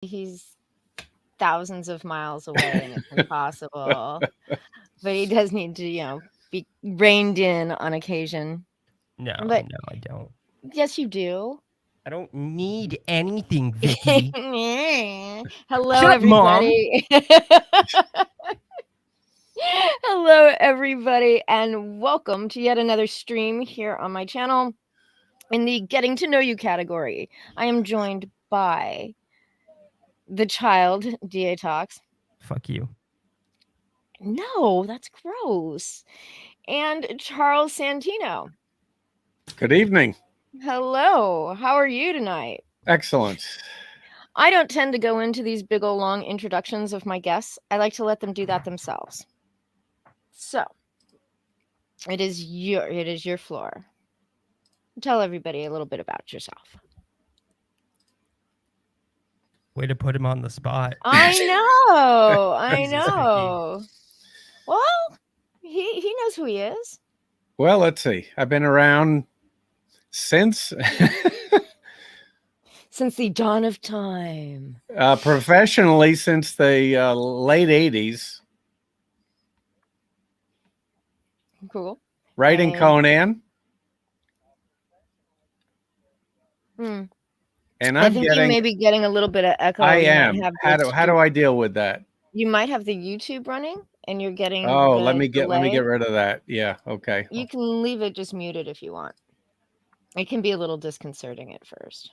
He's thousands of miles away and it's impossible. But he does need to, be reined in on occasion. No, But no, I don't. yes, you do. I don't need anything, Vicky. Hello, Shut up, Mom. everybody. Hello, everybody, and welcome to yet another stream here on my channel in the Getting to Know You category. I am joined by the child, DA Talks. Fuck you. No, that's gross. And Charles Santino. Good evening. Hello, how are you tonight? Excellent. I don't tend to go into these big old long introductions of my guests. I like to let them do that themselves. So, it is your floor. Tell everybody a little bit about yourself. Way to put him on the spot. I know. I Jesus, know. Well, he knows who he is. Well, let's see. I've been around since Since the dawn of time. professionally since the late 80s. Cool. Writing Conan. Hmm. And I think you may be getting a little bit of echo. I am. How do I deal with that? You might have the YouTube running and you're getting let me get rid of that. Yeah, okay. You can leave it just muted if you want. It can be a little disconcerting at first.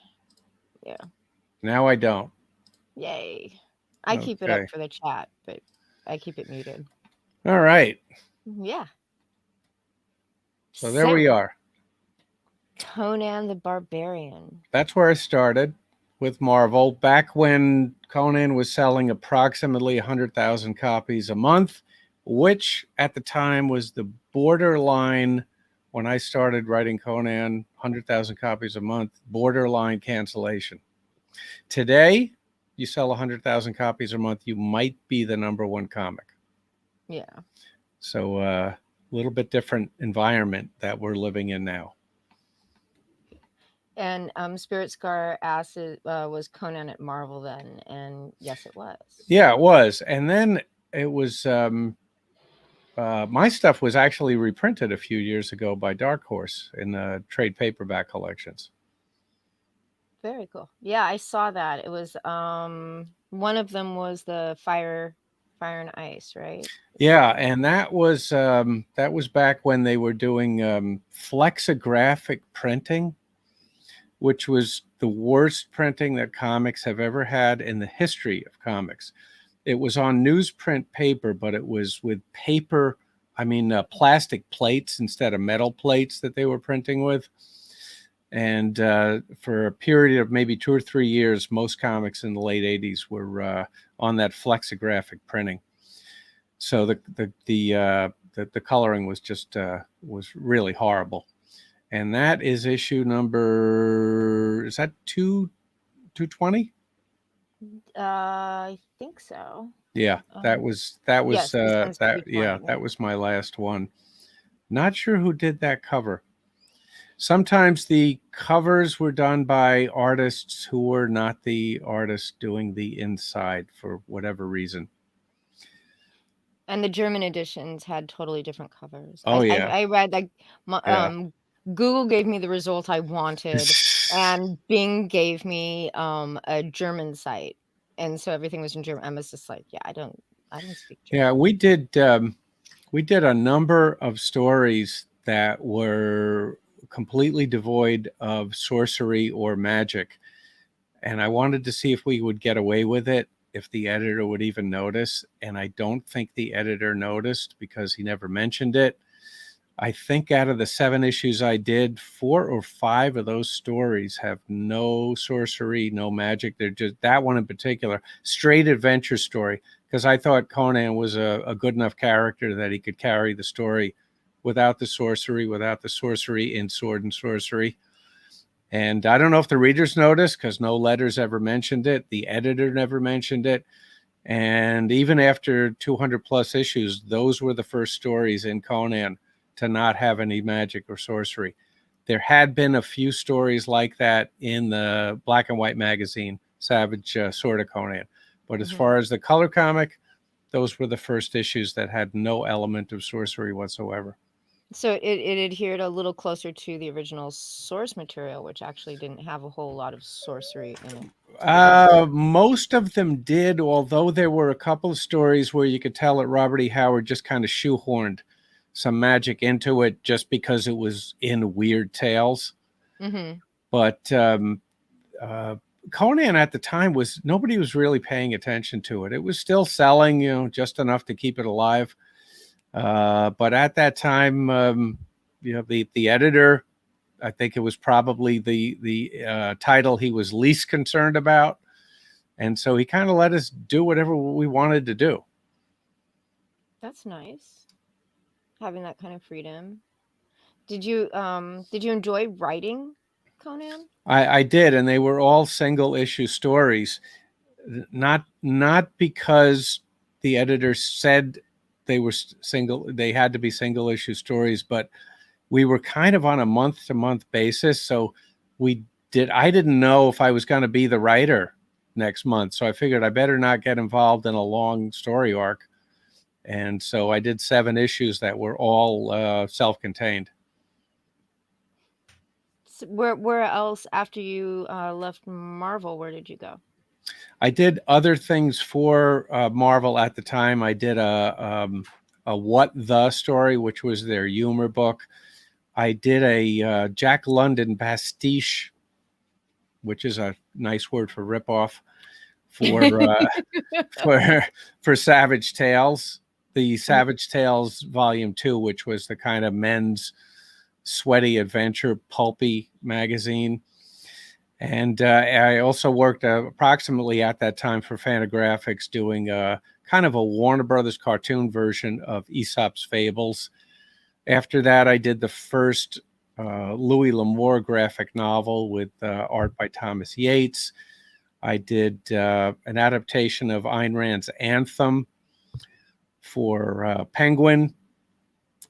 Yeah. Now I don't. Yay. I keep it up for the chat, but I keep it muted. All right. Yeah. So there we are. Conan the Barbarian. That's where I started with Marvel back when Conan was selling approximately 100,000 copies a month, which at the time was the borderline when I started writing Conan, 100,000 copies a month, borderline cancellation. Today, you sell 100,000 copies a month, you might be the #1 comic. Yeah. So a little bit different environment that we're living in now. And Spirit Scar asked, was Conan at Marvel then? And yes, it was. Yeah, it was. And then it was, my stuff was actually reprinted a few years ago by Dark Horse in the trade paperback collections. Very cool. Yeah, I saw that. It was, one of them was the Fire and Ice, right? Yeah, and that was back when they were doing flexographic printing, which was the worst printing that comics have ever had in the history of comics. It was on newsprint paper, but it was with paper, plastic plates instead of metal plates that they were printing with. And for a period of maybe 2 or 3 years, most comics in the late 80s were on that flexographic printing. So the coloring was just was really horrible. And that is issue number, is that 220? I think so. Yeah, that was yes, that was my last one. Not sure who did that cover. Sometimes the covers were done by artists who were not the artists doing the inside for whatever reason. And the German editions had totally different covers. Oh, yeah. I read Google gave me the result I wanted, and Bing gave me a German site, and so everything was in German. I was just like, yeah, I don't speak German. Yeah, we did a number of stories that were completely devoid of sorcery or magic, and I wanted to see if we would get away with it, if the editor would even notice, and I don't think the editor noticed because he never mentioned it. I think out of the 7 issues I did, 4 or 5 of those stories have no sorcery, no magic. They're just, that one in particular, straight adventure story, because I thought Conan was a good enough character that he could carry the story without the sorcery in Sword and Sorcery. And I don't know if the readers noticed, because no letters ever mentioned it. The editor never mentioned it. And even after 200 plus issues, those were the first stories in Conan to not have any magic or sorcery. There had been a few stories like that in the black and white magazine Savage Sword of Conan. But as Mhm. far as the color comic, those were the first issues that had no element of sorcery whatsoever. So it adhered a little closer to the original source material, which actually didn't have a whole lot of sorcery in it. Most of them did, although there were a couple of stories where you could tell that Robert E. Howard just kind of shoehorned some magic into it just because it was in Weird Tales. Mm-hmm. But Conan at the time nobody was really paying attention to it. It was still selling, just enough to keep it alive. But at that time, the editor, I think it was probably the title he was least concerned about. And so he kind of let us do whatever we wanted to do. That's nice, having that kind of freedom. Did you enjoy writing Conan? I did, and they were all single issue stories. Not because the editor said they had to be single issue stories, but we were kind of on a month to month basis. So I didn't know if I was going to be the writer next month. So I figured I better not get involved in a long story arc. And so I did 7 issues that were all self-contained. So where else after you left Marvel? Where did you go? I did other things for Marvel at the time. I did a What the story, which was their humor book. I did a Jack London pastiche, which is a nice word for ripoff, for Savage Tales. The Savage Tales Volume 2, which was the kind of men's sweaty adventure pulpy magazine. And I also worked approximately at that time for Fantagraphics doing kind of a Warner Brothers cartoon version of Aesop's Fables. After that, I did the first Louis L'Amour graphic novel with art by Thomas Yates. I did an adaptation of Ayn Rand's Anthem for Penguin.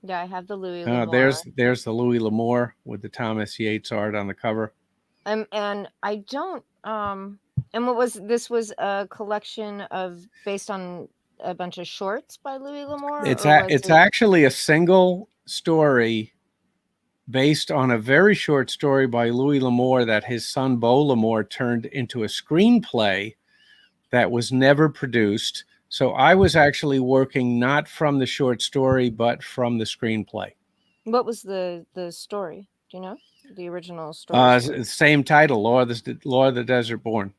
Yeah, I have the Louis L'Amour. There's the Louis L'Amour with the Thomas Yates art on the cover. And I don't and this was a collection based on a bunch of shorts by Louis L'Amour? It's actually a single story based on a very short story by Louis L'Amour that his son Beau L'Amour turned into a screenplay that was never produced. So I was actually working not from the short story, but from the screenplay. What was the story? Do you know the original story? Same title, Law of the Desert Born.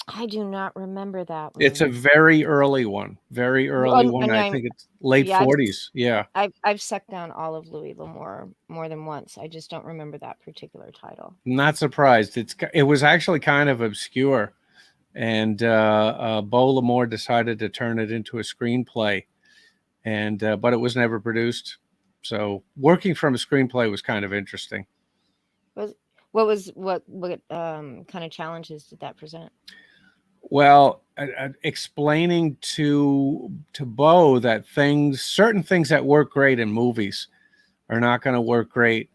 I do not remember that one. It's a very early one. I think it's late 40s. Yeah. I've sucked down all of Louis L'Amour more than once. I just don't remember that particular title. Not surprised. It was actually kind of obscure. And Beau L'Amour decided to turn it into a screenplay, but it was never produced. So working from a screenplay was kind of interesting. What kind of challenges did that present? Well, explaining to Beau that certain things that work great in movies are not going to work great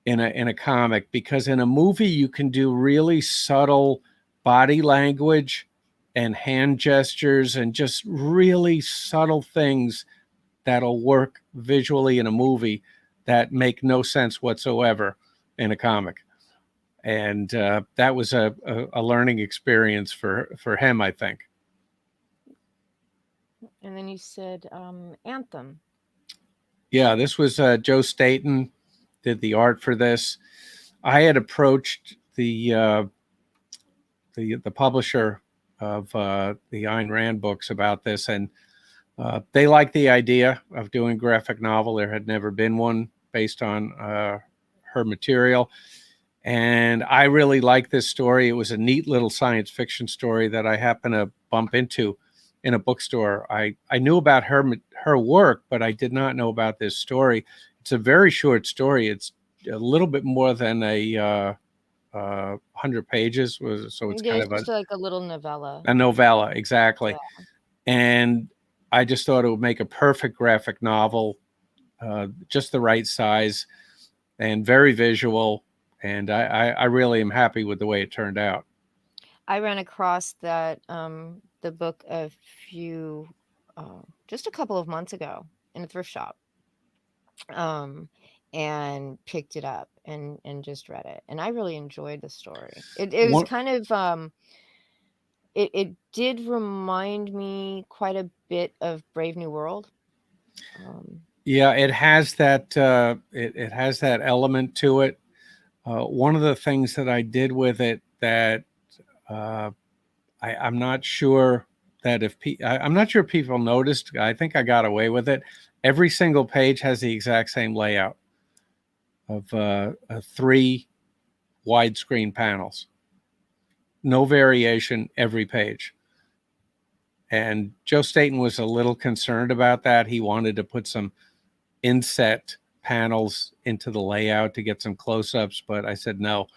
in a comic, because in a movie you can do really subtle body language and hand gestures and just really subtle things that'll work visually in a movie that make no sense whatsoever in a comic. And that was a learning experience for him, I think. And then you said Anthem. Yeah, this was Joe Staten did the art for this. I had approached the publisher of the Ayn Rand books about this, and they liked the idea of doing graphic novel. There had never been one based on her material. And I really liked this story. It was a neat little science fiction story that I happened to bump into in a bookstore. I knew about her work, but I did not know about this story. It's a very short story. It's a little bit more than a 100 pages. So it's kind of like a little novella. A novella, exactly. Yeah. And I just thought it would make a perfect graphic novel, just the right size and very visual. And I really am happy with the way it turned out. I ran across that the book just a couple of months ago in a thrift shop, and picked it up and just read it, and I really enjoyed the story. It was One, kind of it did remind me quite a bit of Brave New World. yeah, it has that it has that element to it. One of the things that I did with it that I'm not sure that I'm not sure if people noticed. I think I got away with it. Every single page has the exact same layout of 3 widescreen panels. No variation every page. And Joe Staten was a little concerned about that. He wanted to put some inset panels into the layout to get some close-ups, but I said no.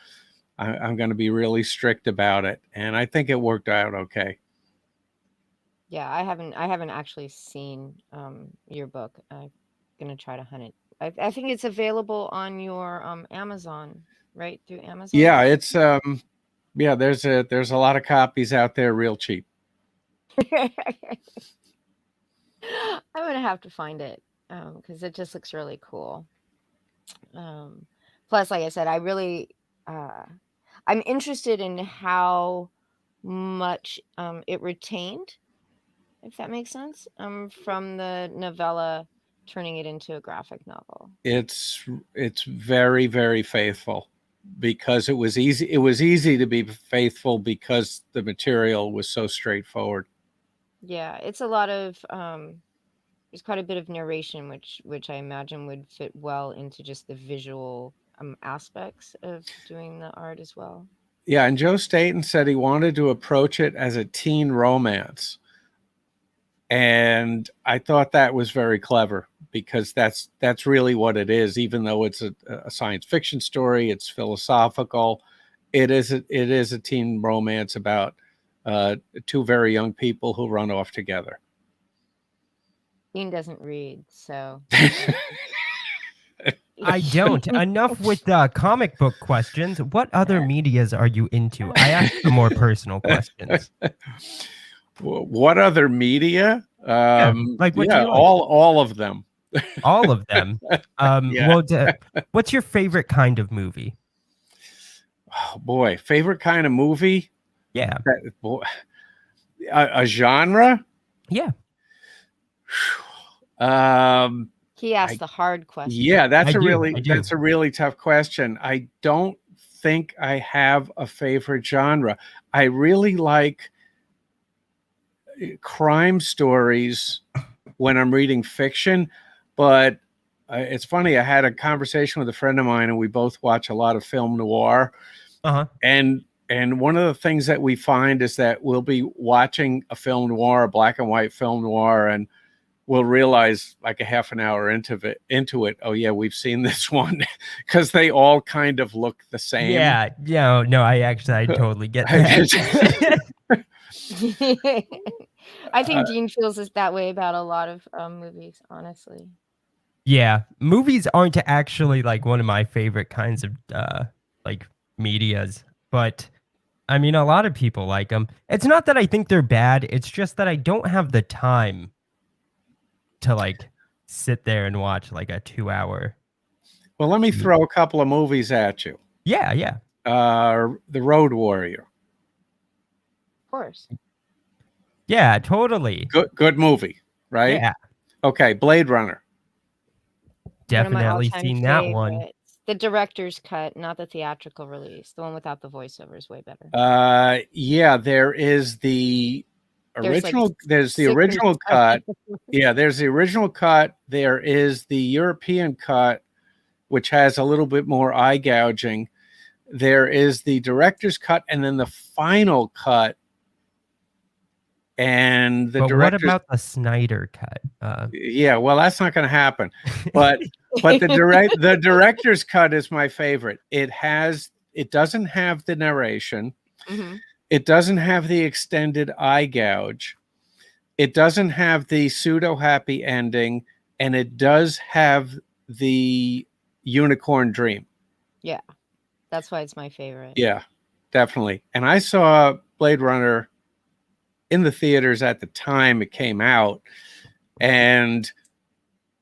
I'm going to be really strict about it, and I think it worked out okay. Yeah, I haven't actually seen your book. I'm gonna try to hunt it. I think it's available on your Amazon, right? Through Amazon. Yeah, it's yeah, there's a lot of copies out there real cheap. I'm gonna have to find it because it just looks really cool. Plus, like I said, I'm interested in how much it retained, if that makes sense, from the novella, turning it into a graphic novel. It's very, very faithful because it was easy. It was easy to be faithful because the material was so straightforward. Yeah, it's a lot of there's quite a bit of narration, which I imagine would fit well into just the visual aspects of doing the art as well. Yeah, and Joe Staten said he wanted to approach it as a teen romance. And I thought that was very clever because that's really what it is. Even though it's a science fiction story, it's philosophical. It is a teen romance about 2 very young people who run off together. Dean doesn't read, so I don't. Enough with comic book questions. What other medias are you into? I asked the more personal questions. What other media? Like what do Yeah, you like? all of them. All of them. Yeah. Well, what's your favorite kind of movie? Oh, boy, favorite kind of movie? Yeah. A genre? Yeah. he asked the hard question. Yeah, I do. that's a really tough question. I don't think I have a favorite genre. I really like crime stories when I'm reading fiction, but it's funny. I had a conversation with a friend of mine, and we both watch a lot of film noir. Uh-huh. And one of the things that we find is that we'll be watching a film noir, a black and white film noir, and we'll realize like a half an hour into it, oh yeah, we've seen this one, because they all kind of look the same. Yeah. Yeah. No, I totally get that. I think Dean feels that way about a lot of movies, honestly. Yeah, movies aren't actually like one of my favorite kinds of like medias, but I mean, a lot of people like them. It's not that I think they're bad. It's just that I don't have the time to like sit there and watch like a 2-hour. Well, let me throw a couple of movies at you. Yeah, yeah. The Road Warrior. Of course. Yeah, totally. Good movie, right? Yeah. Okay, Blade Runner. Definitely seen that one. The director's cut, not the theatrical release. The one without the voiceover is way better. Yeah, there is the original. There's the original cut. Yeah, there's the original cut. There is the European cut, which has a little bit more eye gouging. There is the director's cut, and then the final cut. And the director's, what about the Snyder cut? Yeah, well, that's not going to happen. But the director's cut is my favorite. It doesn't have the narration. Mm-hmm. It doesn't have the extended eye gouge. It doesn't have the pseudo happy ending, and it does have the unicorn dream. Yeah, that's why it's my favorite. Yeah, definitely. And I saw Blade Runner in the theaters at the time it came out, and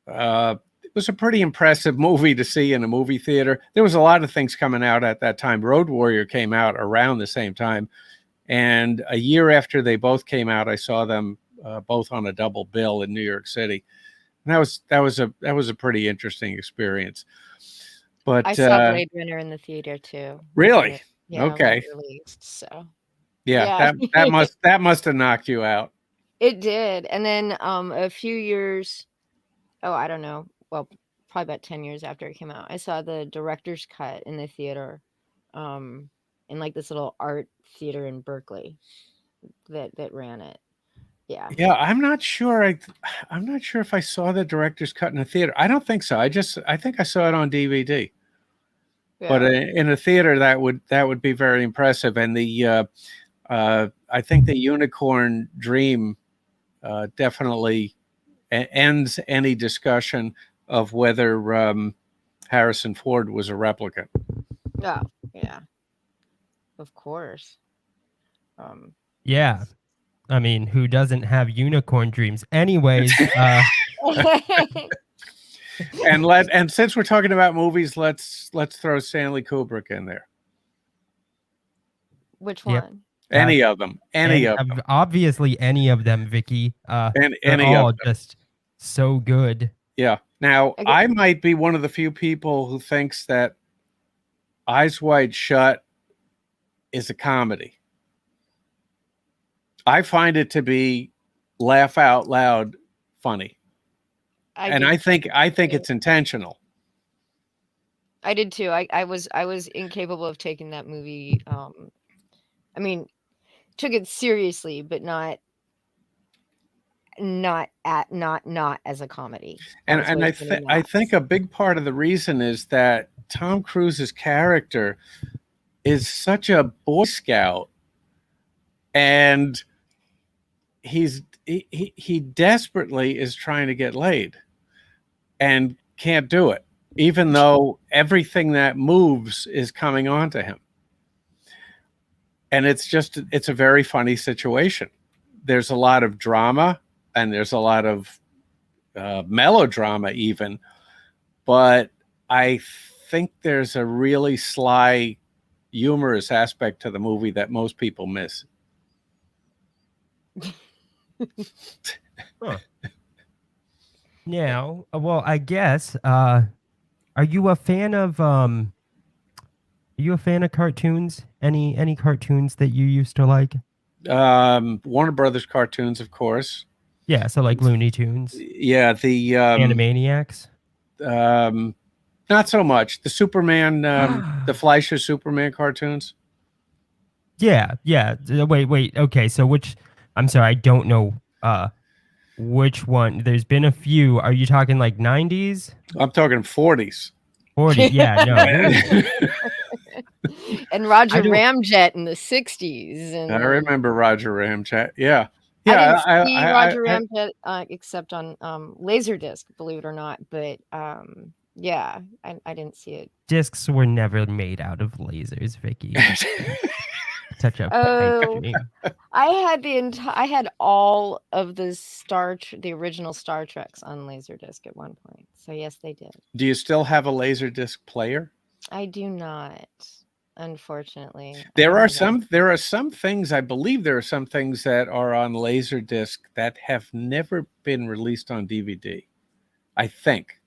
it was a pretty impressive movie to see in a movie theater. There was a lot of things coming out at that time. Road Warrior came out around the same time, and a year after they both came out, I saw them both on a double bill in New York City. And that was a pretty interesting experience. But I saw Blade Runner in the theater too. Really? Yeah, Okay. when it released, so Yeah, yeah. that must have knocked you out. It did. And then a few years, I don't know, well, probably about 10 years after it came out, I saw the director's cut in the theater, in like this little art theater in Berkeley that ran it. Yeah. Yeah, I'm not sure if I saw the director's cut in a theater. I don't think so. I think I saw it on DVD. But in a theater, that would be very impressive. And I think the Unicorn Dream definitely ends any discussion of whether Harrison Ford was a replicant. Oh, yeah. Of course. Yeah. I mean, who doesn't have unicorn dreams? Anyways, and since we're talking about movies, let's throw Stanley Kubrick in there. Which one? Yep. Any of them. Any of them. Obviously, any of them, Vicky. Any all of them. Just so good. Yeah. Now, I might be one of the few people who thinks that Eyes Wide Shut is a comedy. I find it to be laugh out loud funny. I think it's intentional. I did too. I was incapable of taking that movie. I mean, took it seriously, but not as a comedy. And I think a big part of the reason is that Tom Cruise's character is such a Boy Scout, and he desperately is trying to get laid and can't do it, even though everything that moves is coming onto him. And it's a very funny situation. There's a lot of drama and there's a lot of melodrama even, but I think there's a really sly, humorous aspect to the movie that most people miss. Huh. Now, well, I guess, are you a fan of cartoons? Any cartoons that you used to like? Warner Brothers cartoons, of course. Yeah, so like Looney Tunes. Yeah, the Animaniacs. Not so much. The Superman, the Fleischer Superman cartoons. Yeah. Wait. Okay, so I'm sorry, I don't know which one. There's been a few. Are you talking like 90s? I'm talking 40s. 40, yeah, no. And Roger Ramjet in the 60s. And I remember Roger Ramjet. Yeah. I didn't see Roger Ramjet except on Laserdisc, believe it or not. But yeah, I didn't see it. Discs were never made out of lasers, Vicky. Such a pipe dream. I had all of the original Star Treks on Laserdisc at one point. So yes, they did. Do you still have a Laserdisc player? I do not, unfortunately. There are some things, I believe there are some things that are on Laserdisc that have never been released on DVD. I think.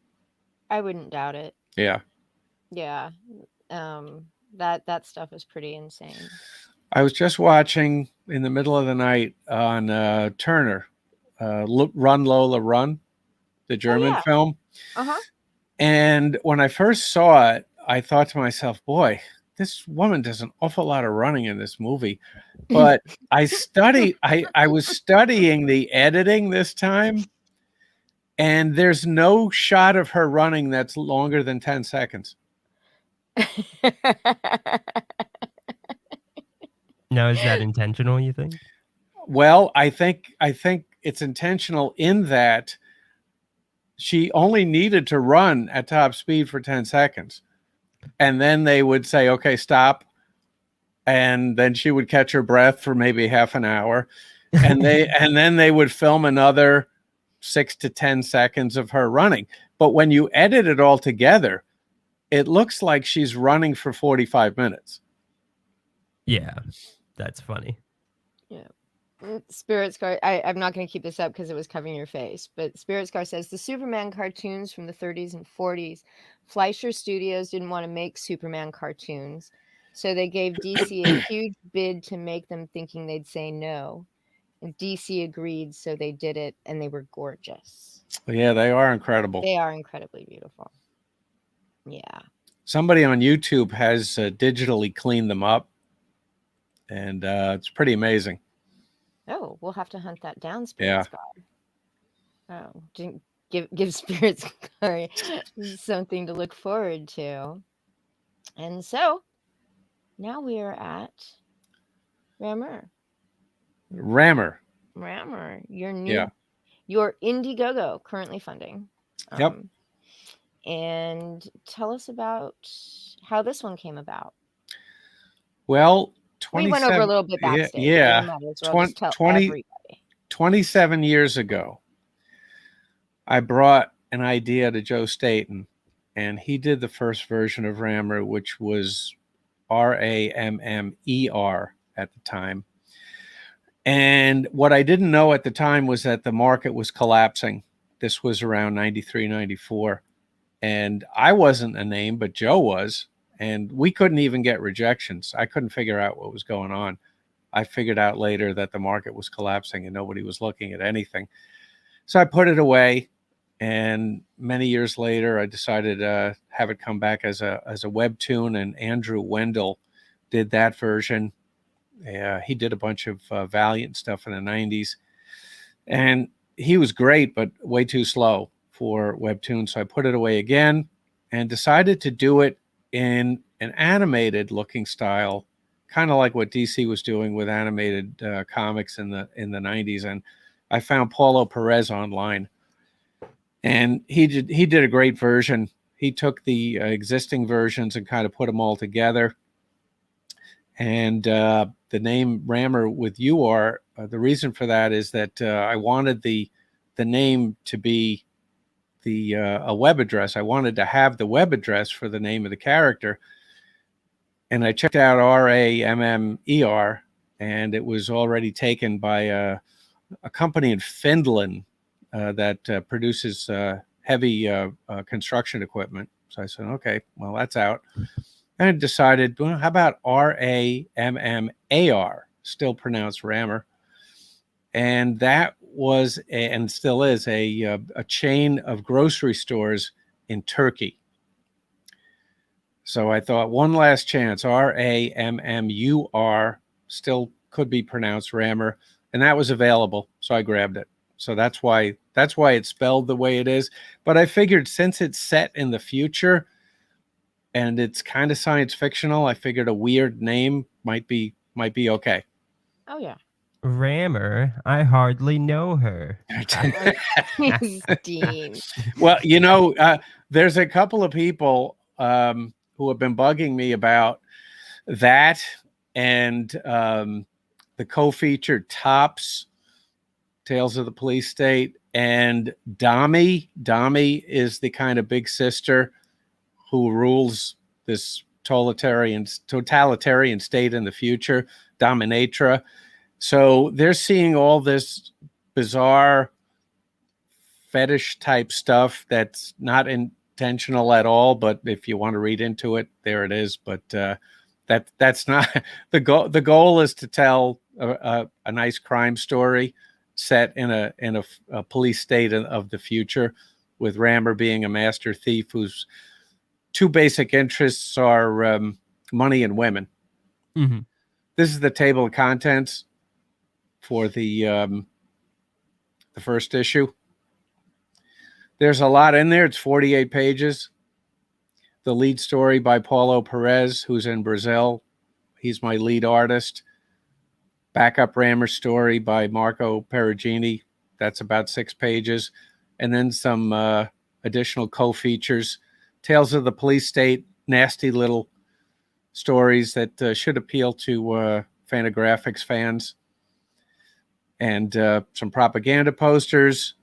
I wouldn't doubt it. Yeah. Yeah. That stuff is pretty insane. I was just watching in the middle of the night on Turner, Run Lola Run, the German film. Uh-huh. And when I first saw it, I thought to myself, boy, this woman does an awful lot of running in this movie. But I was studying the editing this time, and there's no shot of her running that's longer than 10 seconds. Now, is that intentional, you think? Well, I think it's intentional in that she only needed to run at top speed for 10 seconds. And then they would say, okay, stop. and then she would catch her breath for maybe half an hour, and then they would film another 6 to 10 seconds of her running. But when you edit it all together, it looks like she's running for 45 minutes. Yeah, that's funny. Yeah. Spirit Scar, I'm not going to keep this up because it was covering your face, but Spirit Scar says the Superman cartoons from the 30s and 40s, Fleischer Studios didn't want to make Superman cartoons, so they gave DC a huge bid to make them, thinking they'd say no. And DC agreed, so they did it, and they were gorgeous. Yeah, they are incredible. They are incredibly beautiful. Yeah. Somebody on YouTube has digitally cleaned them up, and it's pretty amazing. Oh, we'll have to hunt that down, Spirit Yeah. Scar. Oh, didn't give Spirit Scar something to look forward to. And so now we are at Rammur. Rammur. Your Indiegogo currently funding. Yep. And tell us about how this one came about. Well, We went over a little bit backstage. Yeah. 20, 27 years ago, I brought an idea to Joe Staten, and he did the first version of Rammur, which was Rammer at the time. And what I didn't know at the time was that the market was collapsing. This was around 93, 94. And I wasn't a name, but Joe was. And we couldn't even get rejections. I couldn't figure out what was going on. I figured out later that the market was collapsing and nobody was looking at anything. So I put it away. And many years later, I decided to have it come back as a webtoon. And Andrew Wendell did that version. He did a bunch of Valiant stuff in the 90s. And he was great, but way too slow for webtoon. So I put it away again and decided to do it in an animated looking style, kind of like what DC was doing with animated comics in the 90s. And I found Paulo Perez online, and he did a great version. He took the existing versions and kind of put them all together. And the name Rammur with UR, the reason for that is that I wanted the name to be a web address. I wanted to have the web address for the name of the character. And I checked out Rammer, and it was already taken by a company in Finland that produces heavy construction equipment. So I said, okay, well, that's out. And I decided, well, how about Rammar, still pronounced Rammur? And that was, and still is, a chain of grocery stores in Turkey. So I thought, one last chance, Rammur, still could be pronounced Rammur, and that was available, so I grabbed it. So that's why it's spelled the way it is. But I figured, since it's set in the future and it's kind of science fictional, I figured a weird name might be okay. Oh yeah. Rammur, I hardly know her. Dean. Well, there's a couple of people who have been bugging me about that, and the co-featured Tops, Tales of the Police State, and Dami. Dami is the kind of big sister who rules this totalitarian state in the future, dominatrix. So they're seeing all this bizarre fetish type stuff that's not intentional at all. But if you want to read into it, there it is. But that's not the goal. The goal is to tell a nice crime story set in a police state of the future, with Rammur being a master thief whose two basic interests are money and women. Mm-hmm. This is the table of contents for the first issue. There's a lot in there. It's 48 pages. The lead story by Paulo Perez, who's in Brazil. He's my lead artist. Backup Rammur story by Marco Perugini. That's about 6 pages. And then some additional co-features. Tales of the Police State, nasty little stories that should appeal to Fantagraphics fans, and some propaganda posters,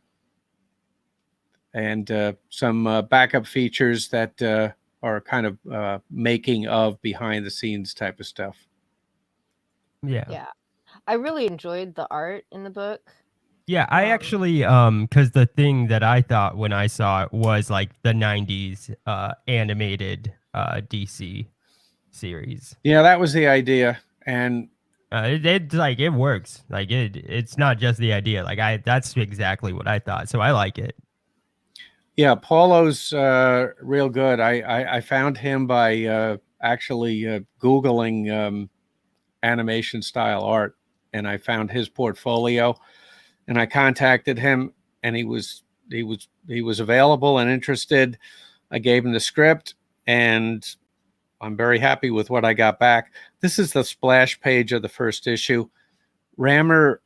and some backup features that are kind of making of behind the scenes type of stuff. Yeah. Yeah. I really enjoyed the art in the book. Yeah, I actually because the thing that I thought when I saw it was like the 90s animated DC series. Yeah, that was the idea. And It's like it works. Like it's not just the idea. Like that's exactly what I thought. So I like it. yeah, Paulo's real good. I found him by actually Googling animation style art, and I found his portfolio, and I contacted him, and he was available and interested. I gave him the script, and I'm very happy with what I got back. This is the splash page of the first issue. Rammur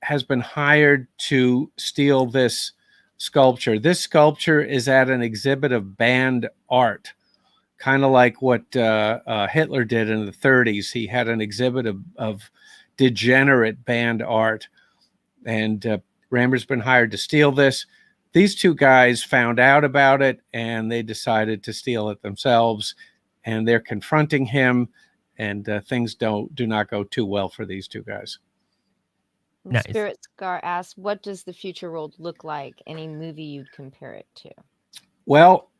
has been hired to steal this sculpture. This sculpture is at an exhibit of banned art, kind of like what Hitler did in the 30s. He had an exhibit of degenerate banned art, and Rammur's been hired to steal this. These two guys found out about it, and they decided to steal it themselves, and they're confronting him, and things do not go too well for these two guys. Nice. Spirit Scar asks, what does the future world look like? Any movie you'd compare it to? Well,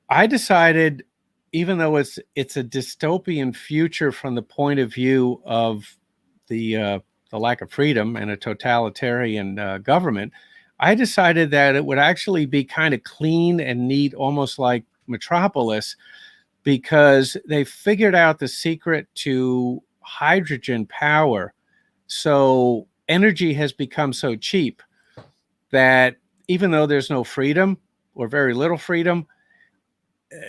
I decided, even though it's a dystopian future from the point of view of the lack of freedom and a totalitarian government, I decided that it would actually be kind of clean and neat, almost like Metropolis, because they figured out the secret to hydrogen power. So energy has become so cheap that even though there's no freedom or very little freedom,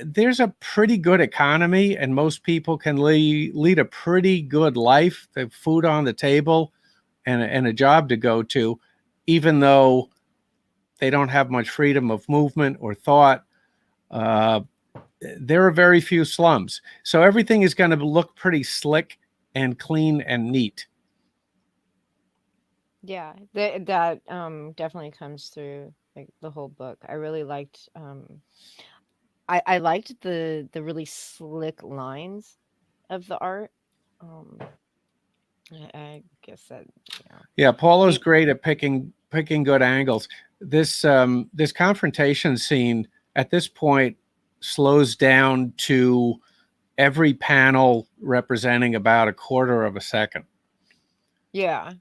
there's a pretty good economy, and most people can lead a pretty good life. They have food on the table and a job to go to, even though they don't have much freedom of movement or thought. There are very few slums. So everything is going to look pretty slick and clean and neat. Yeah, that definitely comes through like the whole book. I really liked I liked the really slick lines of the art. I guess that, you know. Yeah, Paulo's great at picking good angles. This this confrontation scene at this point slows down to every panel representing about a quarter of a second. Yeah.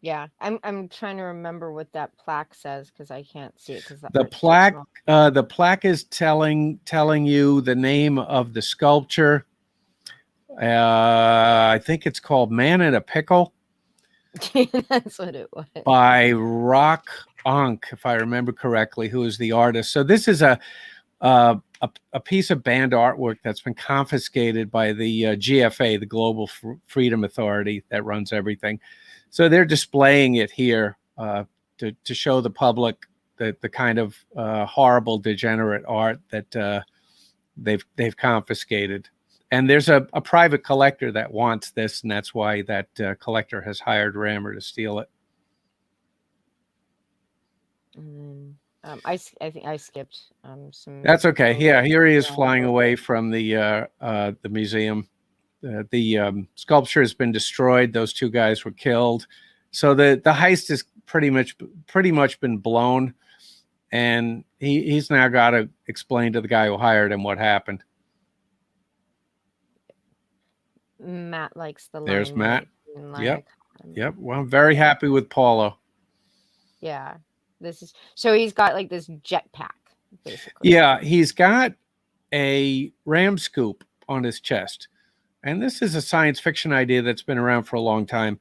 Yeah. I'm trying to remember what that plaque says because I can't see it because The plaque is telling you the name of the sculpture. I think it's called Man in a Pickle. That's what it was. By Rock Onk, if I remember correctly, who is the artist. So this is a piece of banned artwork that's been confiscated by the GFA, the Global Freedom Authority that runs everything. So they're displaying it here to show the public the kind of horrible, degenerate art that they've confiscated. And there's a private collector that wants this, and that's why that collector has hired Rammur to steal it. I think I skipped some. That's okay. Yeah, here he is flying away from the museum. The sculpture has been destroyed. Those two guys were killed. So the heist is pretty much been blown, and he's now got to explain to the guy who hired him what happened. Matt likes the line. There's Matt. Like, Yep. Well, I'm very happy with Paulo. Yeah. This is so he's got like this jetpack, basically. Yeah, he's got a ram scoop on his chest. And this is a science fiction idea that's been around for a long time.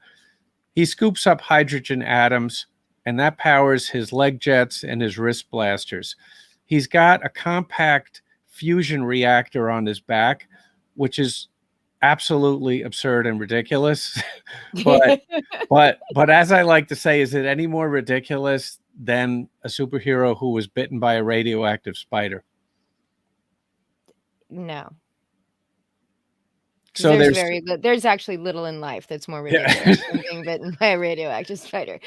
He scoops up hydrogen atoms, and that powers his leg jets and his wrist blasters. He's got a compact fusion reactor on his back, which is absolutely absurd and ridiculous. but as I like to say, is it any more ridiculous than a superhero who was bitten by a radioactive spider? No. So there's actually little in life that's more Yeah. ridiculous than being bitten by a radioactive spider.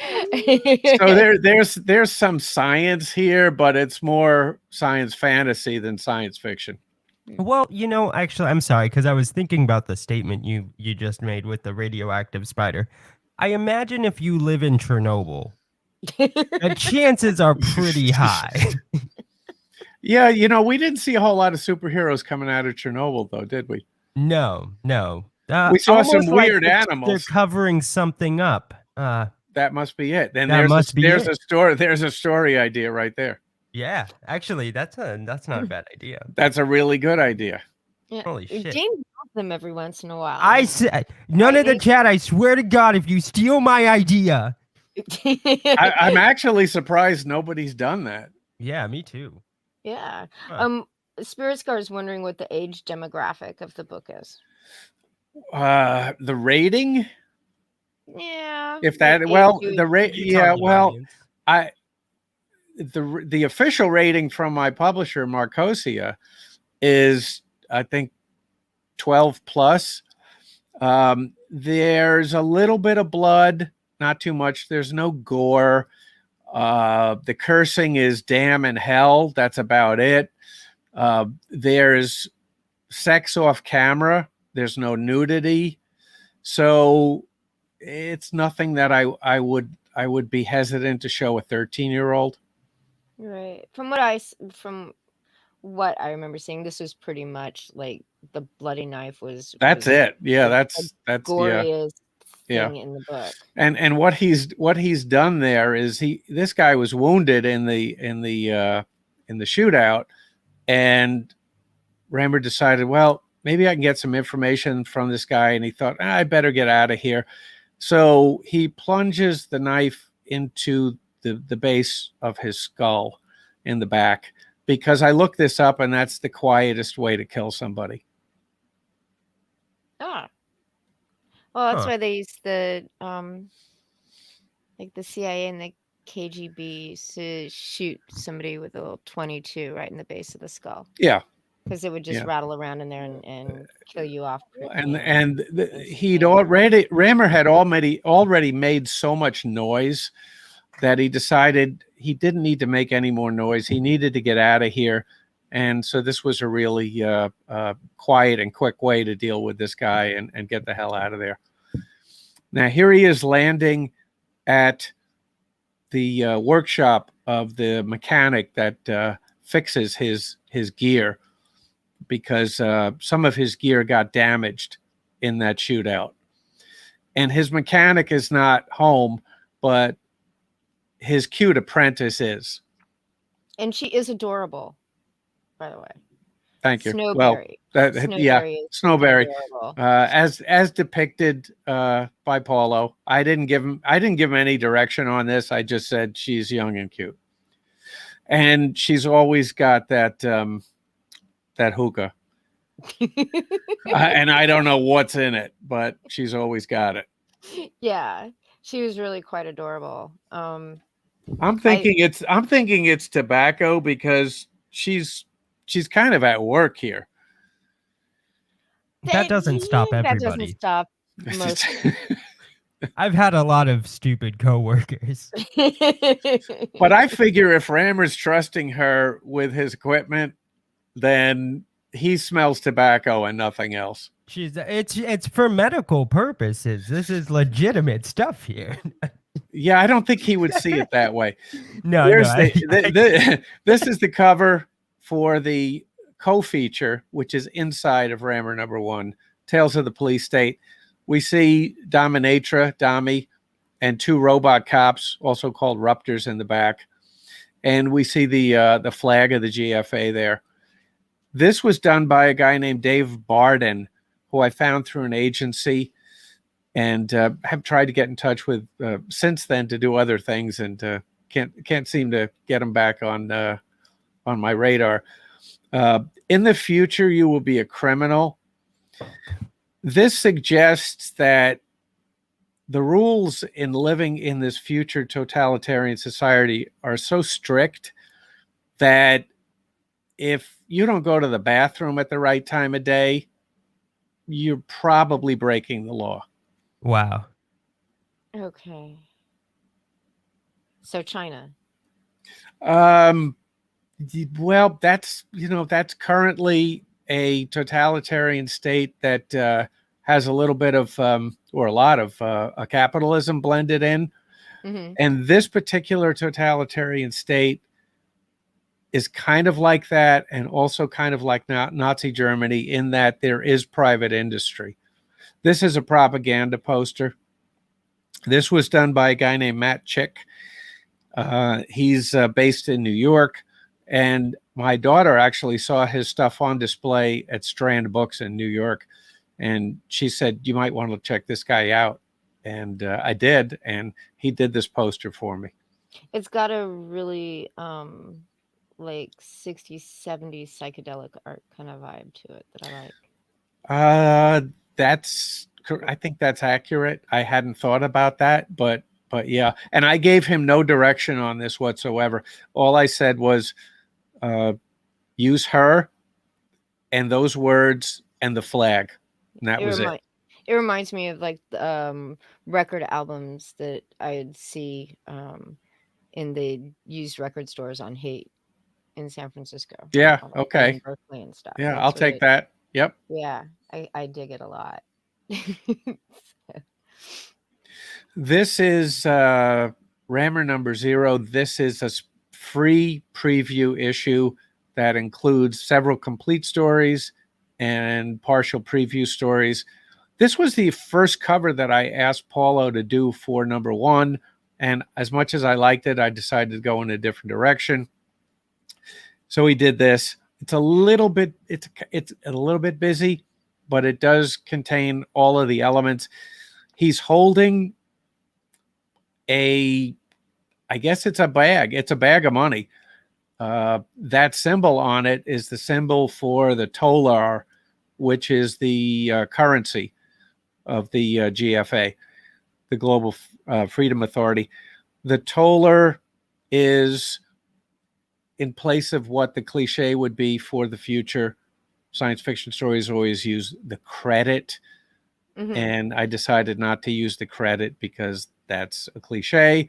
so there's some science here, but it's more science fantasy than science fiction. Well, actually, I'm sorry, because I was thinking about the statement you just made with the radioactive spider. I imagine if you live in Chernobyl, the chances are pretty high. Yeah, we didn't see a whole lot of superheroes coming out of Chernobyl, though, did we? No. We saw some Almost like weird they're animals. covering something up. That must be it. Then That must be there's it. a story. There's a story idea right there. Yeah, actually, that's not a bad idea. That's a really good idea. Yeah. Holy shit. James does them every once in a while. I said, none of the chat, I swear to God, if you steal my idea. I'm actually surprised nobody's done that. Yeah, me too. Yeah. Huh. Spirit Scar is wondering what the age demographic of the book is. The rating? Yeah. If that, like well, age- the rate, yeah, Target well, audience. the official rating from my publisher, Marcosia, is, I think, 12 plus. There's a little bit of blood, not too much. There's no gore. The cursing is damn and hell. That's about it. There's sex off camera. There's no nudity. So it's nothing that I would be hesitant to show a 13-year-old. Right. From what I remember seeing, this was pretty much like the bloody knife was. That's it. Yeah, the that's goriest Yeah. thing in the book. And what he's done there is this guy was wounded in the shootout, and Rammur decided, well, maybe I can get some information from this guy, and he thought, I better get out of here. So he plunges the knife into the base of his skull in the back, because I looked this up, and that's the quietest way to kill somebody. Ah. Well, that's Huh. why they used the like the CIA and the KGB to shoot somebody with a little 22 right in the base of the skull. Yeah. Because it would just Yeah. rattle around in there and kill you off. Rammur had already made so much noise that he decided he didn't need to make any more noise. He needed to get out of here. And so this was a really quiet and quick way to deal with this guy and get the hell out of there. Now, here he is landing at the workshop of the mechanic that fixes his gear, because some of his gear got damaged in that shootout. And his mechanic is not home, but his cute apprentice is. And she is adorable, by the way. Thank you. Snowberry. Well, Snowberry is Snowberry. adorable. As depicted by Paulo. I didn't give him any direction on this. I just said she's young and cute. And she's always got that hookah. And I don't know what's in it, but she's always got it. Yeah, she was really quite adorable. I'm thinking it's tobacco, because she's kind of at work here. That doesn't stop That everybody. doesn't stop most. I've had a lot of stupid coworkers. But I figure if Rammur's trusting her with his equipment, then he smells tobacco and nothing else. It's for medical purposes. This is legitimate stuff here. Yeah, I don't think he would see it that way. No, This is the cover for the co-feature, which is inside of Rammur #1, Tales of the Police State. We see Dominatrix, Dami, and 2 robot cops, also called Ruptors, in the back. And we see the flag of the GFA there. This was done by a guy named Dave Barden, who I found through an agency, and have tried to get in touch with since then to do other things, and can't seem to get him back on my radar. In the future, you will be a criminal. This suggests that the rules in living in this future totalitarian society are so strict that if you don't go to the bathroom at the right time of day, you're probably breaking the law. Wow. Okay. So China. Well, that's currently a totalitarian state that has a little bit of, or a lot of a capitalism blended in. Mm-hmm. And this particular totalitarian state is kind of like that, and also kind of like Nazi Germany, in that there is private industry. This is a propaganda poster. This was done by a guy named Matt Chick. He's based in New York, and my daughter actually saw his stuff on display at Strand Books in New York, and she said, you might want to check this guy out. And I did, and he did this poster for me. It's got a really like 60s, 70s psychedelic art kind of vibe to it that I like. I think that's accurate. I hadn't thought about that, but yeah. And I gave him no direction on this whatsoever. All I said was, use her and those words and the flag, and that was it. It reminds me of like record albums that I'd see in the used record stores on Haight in San Francisco. Yeah. Like Okay. in Berkeley and stuff. Yeah, That's I'll take that. Yep. Yeah, I dig it a lot. This is Rammur number 0. This is a free preview issue that includes several complete stories and partial preview stories. This was the first cover that I asked Paulo to do for number 1. And as much as I liked it, I decided to go in a different direction. So he did this. It's a little bit busy, but it does contain all of the elements. He's holding I guess it's a bag. It's a bag of money. That symbol on it is the symbol for the tolar, which is the currency of the GFA, the Global Freedom Authority. The tolar is in place of what the cliche would be for the future. Science fiction stories always use the credit. Mhm. And I decided not to use the credit because that's a cliche.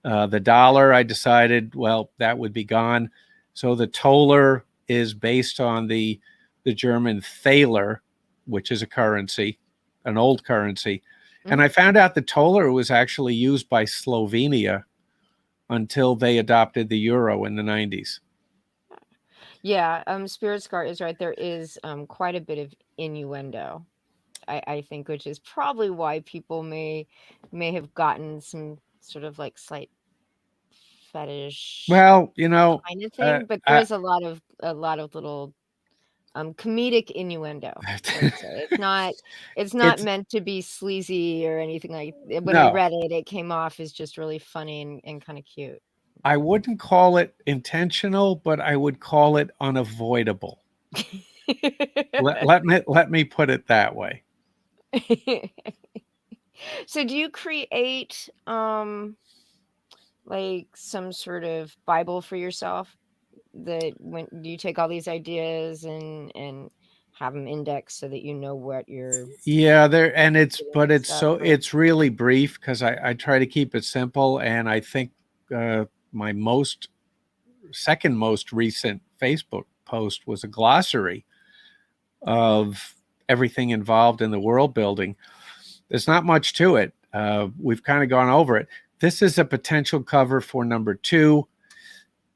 The dollar, I decided, well, that would be gone. So the tolar is based on the German thaler, which is a currency, an old currency. And I found out the tolar was actually used by Slovenia until they adopted the euro in the 90s. Yeah, Spirit Scar is right. There is quite a bit of innuendo, I think, which is probably why people may have gotten some sort of like slight fetish Well, kind of thing. But there is a lot of little comedic innuendo. Let's say. It's not meant to be sleazy or anything like. When I read it, it came off as just really funny and kind of cute. I wouldn't call it intentional, but I would call it unavoidable. let me put it that way. So do you create like some sort of Bible for yourself, that when do you take all these ideas and have them indexed so that you know what you're it's really brief because I try to keep it simple, and I think my second most recent Facebook post was a glossary of everything involved in the world building. There's not much to it. We've kind of gone over it. This is a potential cover for number 2.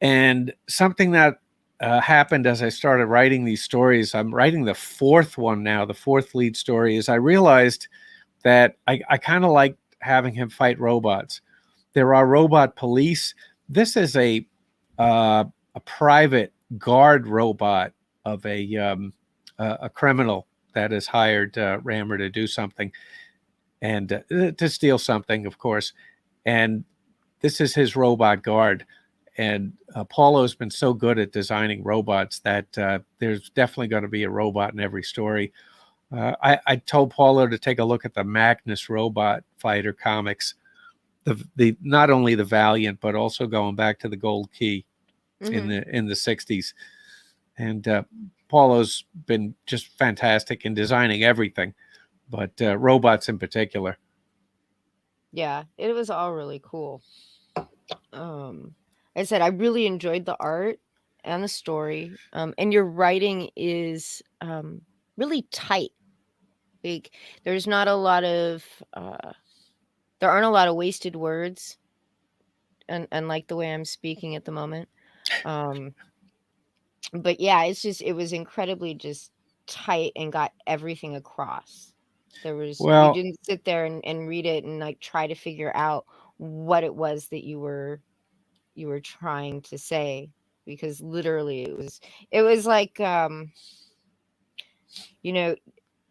And something that happened as I started writing these stories, I'm writing the 4th one now, the 4th lead story, is I realized that I kind of like having him fight robots. There are robot police. This is a private guard robot of a criminal that has hired Rammur to do something, and to steal something, of course. And this is his robot guard. And Paulo's been so good at designing robots that there's definitely going to be a robot in every story. I told Paulo to take a look at the Magnus robot fighter comics, the not only the Valiant, but also going back to the Gold Key in the 60s. And Paulo's been just fantastic in designing everything, but robots in particular. Yeah, it was all really cool. I said I really enjoyed the art and the story, and your writing is really tight. Like there's not a lot of there aren't a lot of wasted words, and like the way I'm speaking at the moment. But yeah, it was incredibly just tight and got everything across. You Well, didn't sit there and read it and like try to figure out what it was that you were trying to say, because literally it was like you know,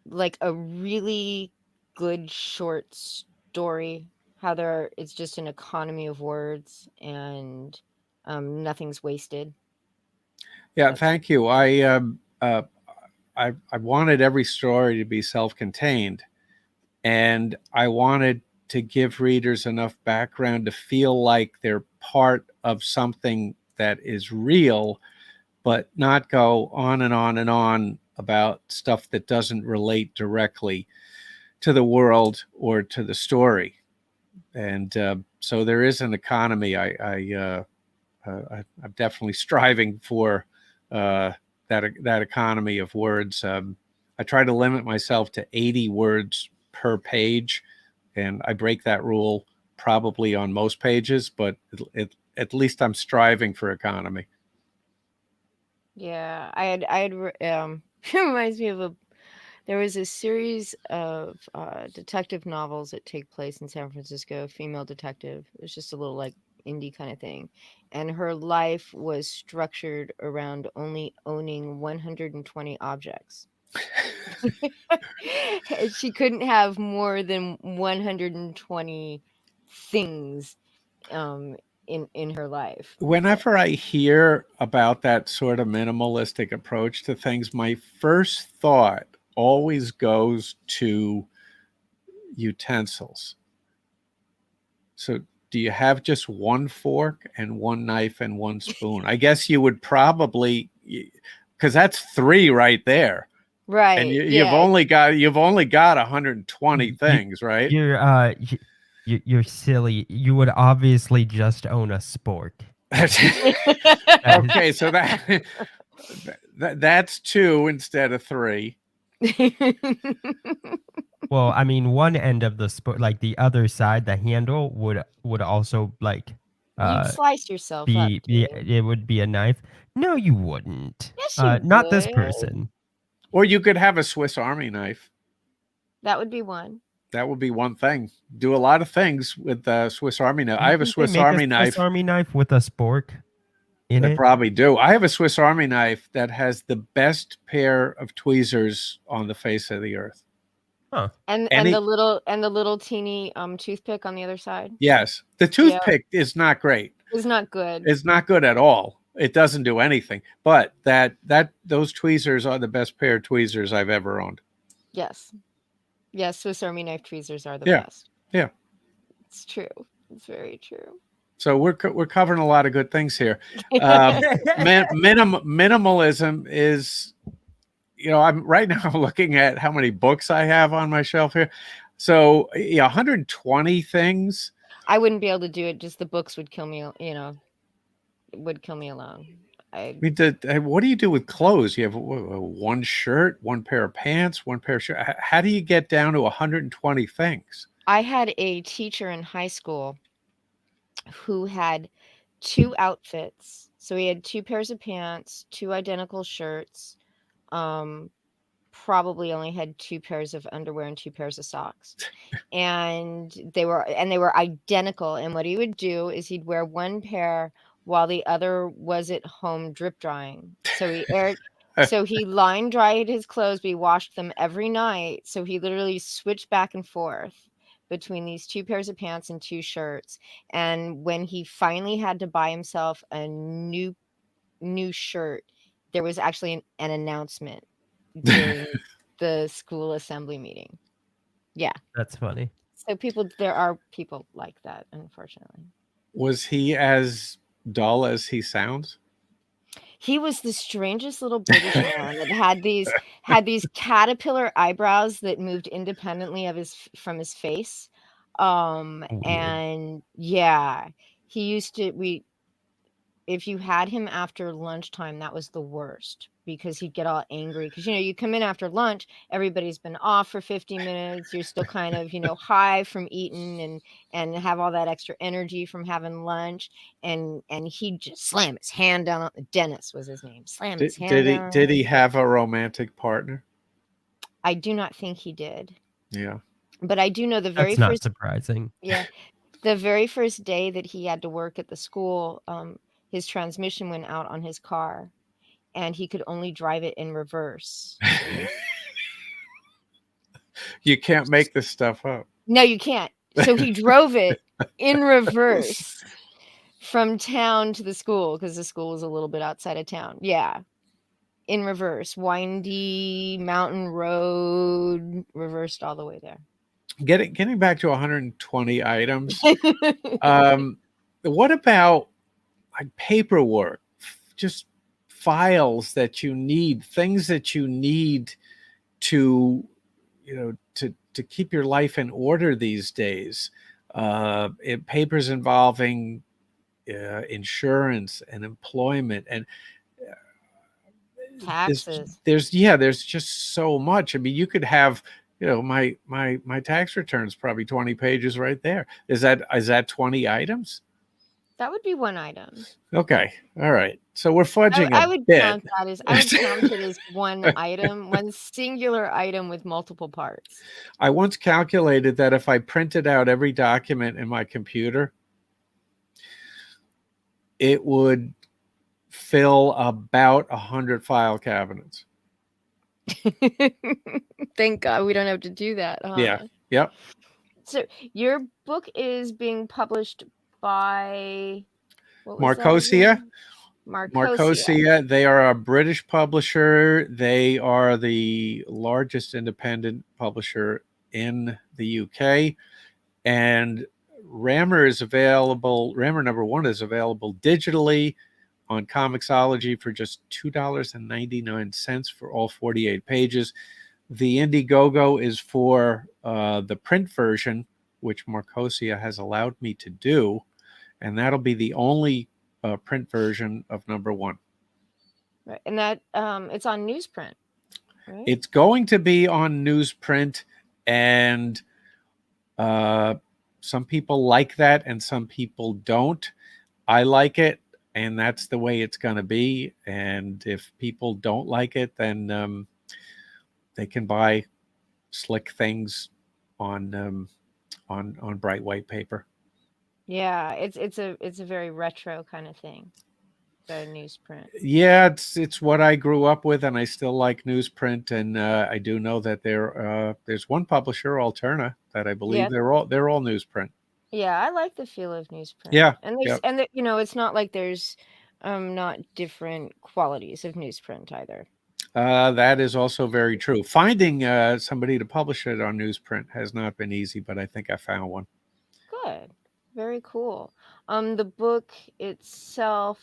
like a really good short story, how it's just an economy of words, and nothing's wasted. yeah, thank you. I wanted every story to be self-contained, and I wanted to give readers enough background to feel like they're part of something that is real, but not go on and on and on about stuff that doesn't relate directly to the world or to the story. And so there is an economy. I'm definitely striving for that economy of words. I try to limit myself to 80 words per page, and I break that rule probably on most pages, but at least I'm striving for economy. Yeah, I had it reminds me of there was a series of detective novels that take place in San Francisco, female detective. It was just a little like indie kind of thing. And her life was structured around only owning 120 objects. She couldn't have more than 120 things in her life. Whenever I hear about that sort of minimalistic approach to things, my first thought always goes to utensils. So do you have just one fork and one knife and one spoon? I guess you would probably, because that's 3 right there. Right. And yeah. you've only got 120 things, right? You're silly. You would obviously just own a sport. Okay, so that's 2 instead of 3. Well, I mean, one end of the sport, like the other side, the handle would also like You'd slice yourself up, be dude. it would be a knife. No, you wouldn't. Yes, you Not this would. person. Or you could have a Swiss Army knife. That would be one. That would be one thing. Do a lot of things with the Swiss Army knife. I have a Think they Swiss make Army a knife. Swiss Army knife with a spork in They it. probably do. I have a Swiss Army knife that has the best pair of tweezers on the face of the earth. Huh. And the little teeny toothpick on the other side. Yes. The toothpick is not great. It's not good. It's not good at all. It doesn't do anything. But those tweezers are the best pair of tweezers I've ever owned. Yes. Yes, Swiss Army knife tweezers are the Yeah. best. Yeah. It's true. It's very true. So we're covering a lot of good things here. Minimalism is, I'm right now looking at how many books I have on my shelf here. So 120 things. I wouldn't be able to do it. Just the books would kill me. Would kill me alone. What do you do with clothes? You have one shirt, one pair of pants, one pair of shirts. How do you get down to 120 things? I had a teacher in high school who had 2 outfits. So he had 2 pairs of pants, 2 identical shirts, probably only had 2 pairs of underwear and 2 pairs of socks. And they were identical. And what he would do is he'd wear one pair while the other was at home drip drying. So he line dried his clothes, but he washed them every night. So he literally switched back and forth between these 2 pairs of pants and 2 shirts. And when he finally had to buy himself a new shirt, there was actually an announcement during the school assembly meeting. Yeah. That's funny. So there are people like that, unfortunately. Was he as dull as he sounds? He was the strangest little British man that had these caterpillar eyebrows that moved independently of from his face. Weird. And yeah, he used to if you had him after lunchtime, that was the worst because he'd get all angry because you come in after lunch, everybody's been off for 50 minutes, you're still kind of high from eating and have all that extra energy from having lunch, and he'd just slam his hand down on Dennis was his name, slam his hand down. Did he have a romantic partner? I do not think he did, Yeah. but I do know the very That's not first surprising. yeah the very first day that he had to work at the school, his transmission went out on his car and he could only drive it in reverse. You can't make this stuff up. No, you can't. So he drove it in reverse from town to the school because the school was a little bit outside of town. Yeah. In reverse, windy mountain road, reversed all the way there. Getting back to 120 items. What about like paperwork? Just files that you need, things that you need to to keep your life in order these days. Papers involving insurance and employment and Taxes. there's just so much. I mean, you could have my tax return's probably 20 pages right there. Is that 20 items? That would be one item. Okay. All right. So we're fudging I a would bit. count it as one item, one singular item with multiple parts. I once calculated that if I printed out every document in my computer, it would fill about 100 file cabinets. Thank God we don't have to do that. Huh? Yeah. Yep. So your book is being published by Marcosia. Marcosia. They are a British publisher. They are the largest independent publisher in the UK. And Rammur is available. Rammur #1 is available digitally on Comixology for just $2.99 for all 48 pages. The Indiegogo is for the print version, which Marcosia has allowed me to do. And that'll be the only print version of #1. Right. And that it's on newsprint, right? It's going to be on newsprint, and some people like that and some people don't. I like it, and that's the way it's going to be. And if people don't like it, then they can buy slick things on bright white paper. Yeah, it's a very retro kind of thing. The newsprint. Yeah, it's what I grew up with, and I still like newsprint. And I do know that there's one publisher, Alterna, that I believe they're all newsprint. Yeah, I like the feel of newsprint. Yeah, and it's not like there's not different qualities of newsprint either. That is also very true. Finding somebody to publish it on newsprint has not been easy, but I think I found one. Good, very cool. The book itself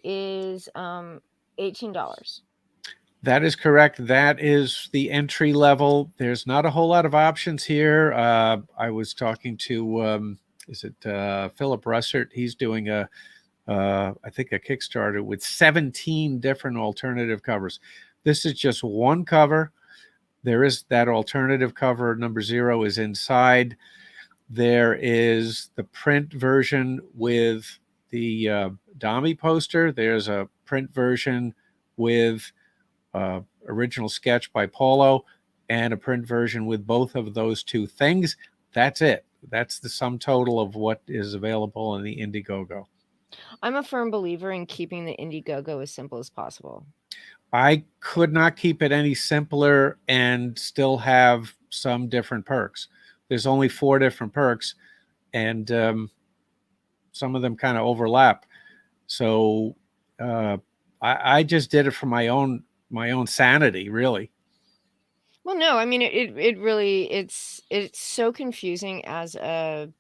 is $18. That is correct. That is the entry level. There's not a whole lot of options here. I was talking to Philip Russert. He's doing I think a Kickstarter with 17 different alternative covers. This is just one cover. There is that alternative cover. #0 is inside. There is the print version with the Dami poster. There's a print version with original sketch by Paulo and a print version with both of those two things. That's it. That's the sum total of what is available in the Indiegogo. I'm a firm believer in keeping the Indiegogo as simple as possible. I could not keep it any simpler and still have some different perks. There's only 4 different perks, and some of them kind of overlap. So I just did it for my own sanity, really. Well, no, I mean it really it's so confusing as a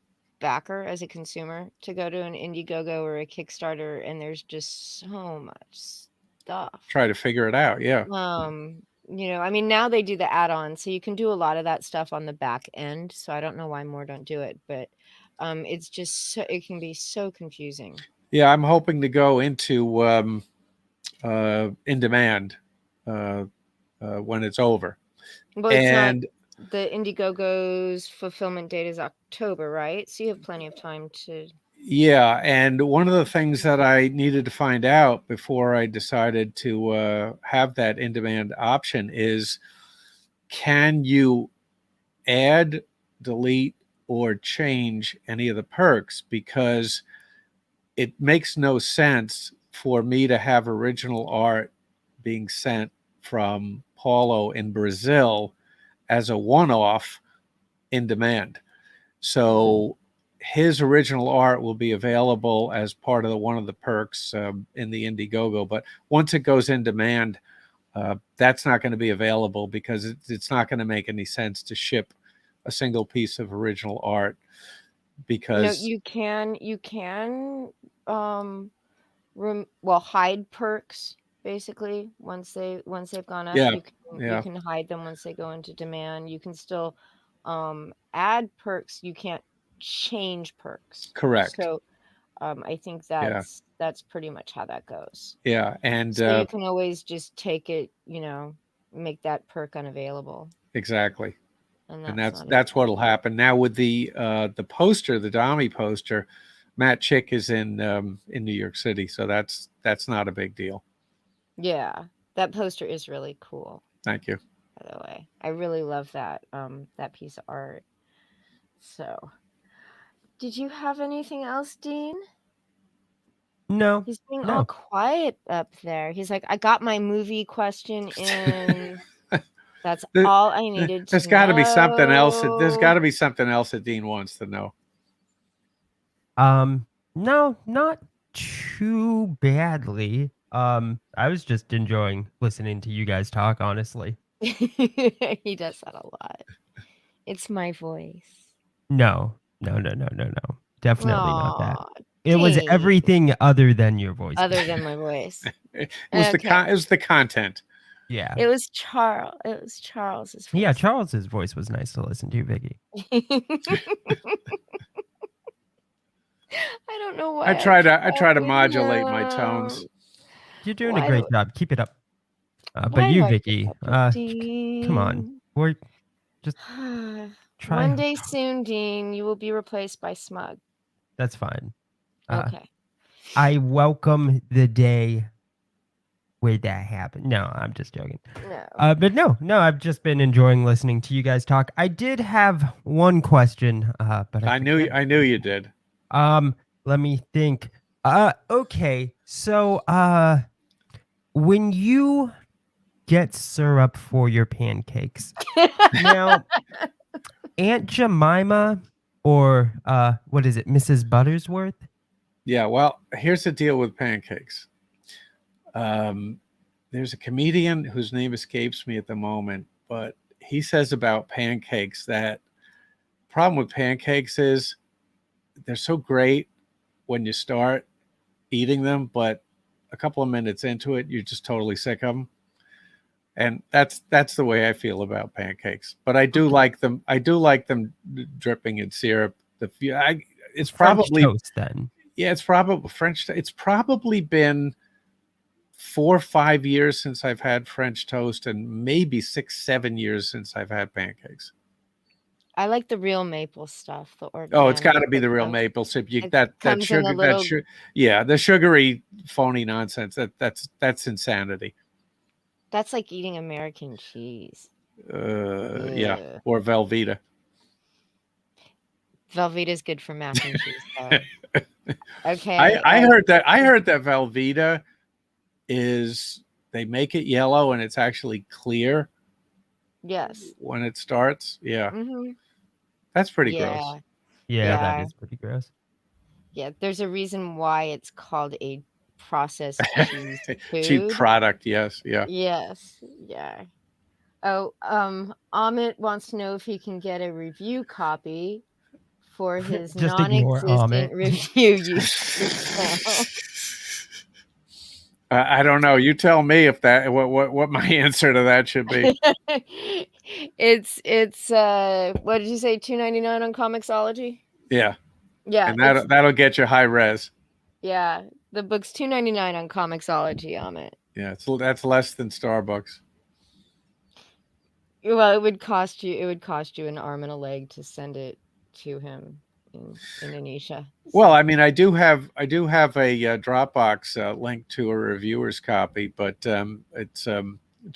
backer, as a consumer, to go to an Indiegogo or a Kickstarter, and there's just so much stuff. Try to figure it out. Yeah. I mean, now they do the add-ons, so you can do a lot of that stuff on the back end. So I don't know why more don't do it, but it's just it can be so confusing. Yeah, I'm hoping to go into in demand when it's over. Well, and the Indiegogo's fulfillment date is October, right? So you have plenty of time to. Yeah, and one of the things that I needed to find out before I decided to have that in-demand option is, can you add, delete, or change any of the perks? Because it makes no sense for me to have original art being sent from Paulo in Brazil as a one-off in demand. So his original art will be available as part of one of the perks in the Indiegogo. But once it goes in demand, that's not going to be available because it's not going to make any sense to ship a single piece of original art. Because you can hide perks basically once they've gone up. Yeah, you can hide them once they go into demand. You can still add perks. You can't change perks. Correct. So I think that's pretty much how that goes. Yeah, and so you can always just take it, make that perk unavailable. Exactly. And that's that's what'll happen now with the poster, the Dami poster. Matt Chick is in New York City, so that's not a big deal. Yeah, that poster is really cool. Thank you. By the way, I really love that piece of art. So, did you have anything else, Dean? No. He's being all quiet up there. He's like, I got my movie question in. That's all I needed to know. There's got to be something else. There's got to be something else that Dean wants to know. No, not too badly. I was just enjoying listening to you guys talk, honestly. He does that a lot. It's my voice. No. Definitely not that. It Dean. was everything other than your voice. Other than my voice. It was the content. Yeah. It was Charles's voice. Yeah, Charles's voice was nice to listen to, Vicky. I don't know why. I try to modulate my tones. You're doing a great job. Keep it up. But you, Vicky, come on. We're just try. One day soon, Dean, you will be replaced by Smug. That's fine. Okay. I welcome the day where that happened. No, I'm just joking. No. But no, I've just been enjoying listening to you guys talk. I did have one question, but I knew you did. Let me think. Okay. So, when you get syrup for your pancakes, now, Aunt Jemima or what is it, Mrs. Buttersworth? Yeah, well, here's the deal with pancakes. There's a comedian whose name escapes me at the moment, but he says about pancakes that the problem with pancakes is they're so great when you start eating them, but a couple of minutes into it, you're just totally sick of them. And that's the way I feel about pancakes. But I do like them. I do like them dripping in syrup. It's probably French toast then. Yeah, it's probably French. It's probably been 4 or 5 years since I've had French toast, and maybe 6-7 years since I've had pancakes. I like the real maple stuff. The organic. Oh, it's got to be the real maple syrup. The sugary phony nonsense. That's insanity. That's like eating American cheese. Yeah, or Velveeta. Velveeta is good for mac and cheese. Okay. I heard that Velveeta they make it yellow and it's actually clear. Yes. When it starts, yeah. Mm-hmm. That's pretty gross. Yeah, that is pretty gross. Yeah, there's a reason why it's called a processed cheese food. Cheap product, yes, yeah. Yes, yeah. Oh, Amit wants to know if he can get a review copy for his non-existent review YouTube channel. I don't know. You tell me if that what my answer to that should be. It's what did you say, $2.99 on Comixology? Yeah, Yeah, and it's that'll get you high res. yeah, the book's $2.99 on Comixology on it. Yeah, that's less than Starbucks. Well, it would cost you an arm and a leg to send it to him in Indonesia. Well, So. I mean, I do have a Dropbox link to a reviewer's copy, but it's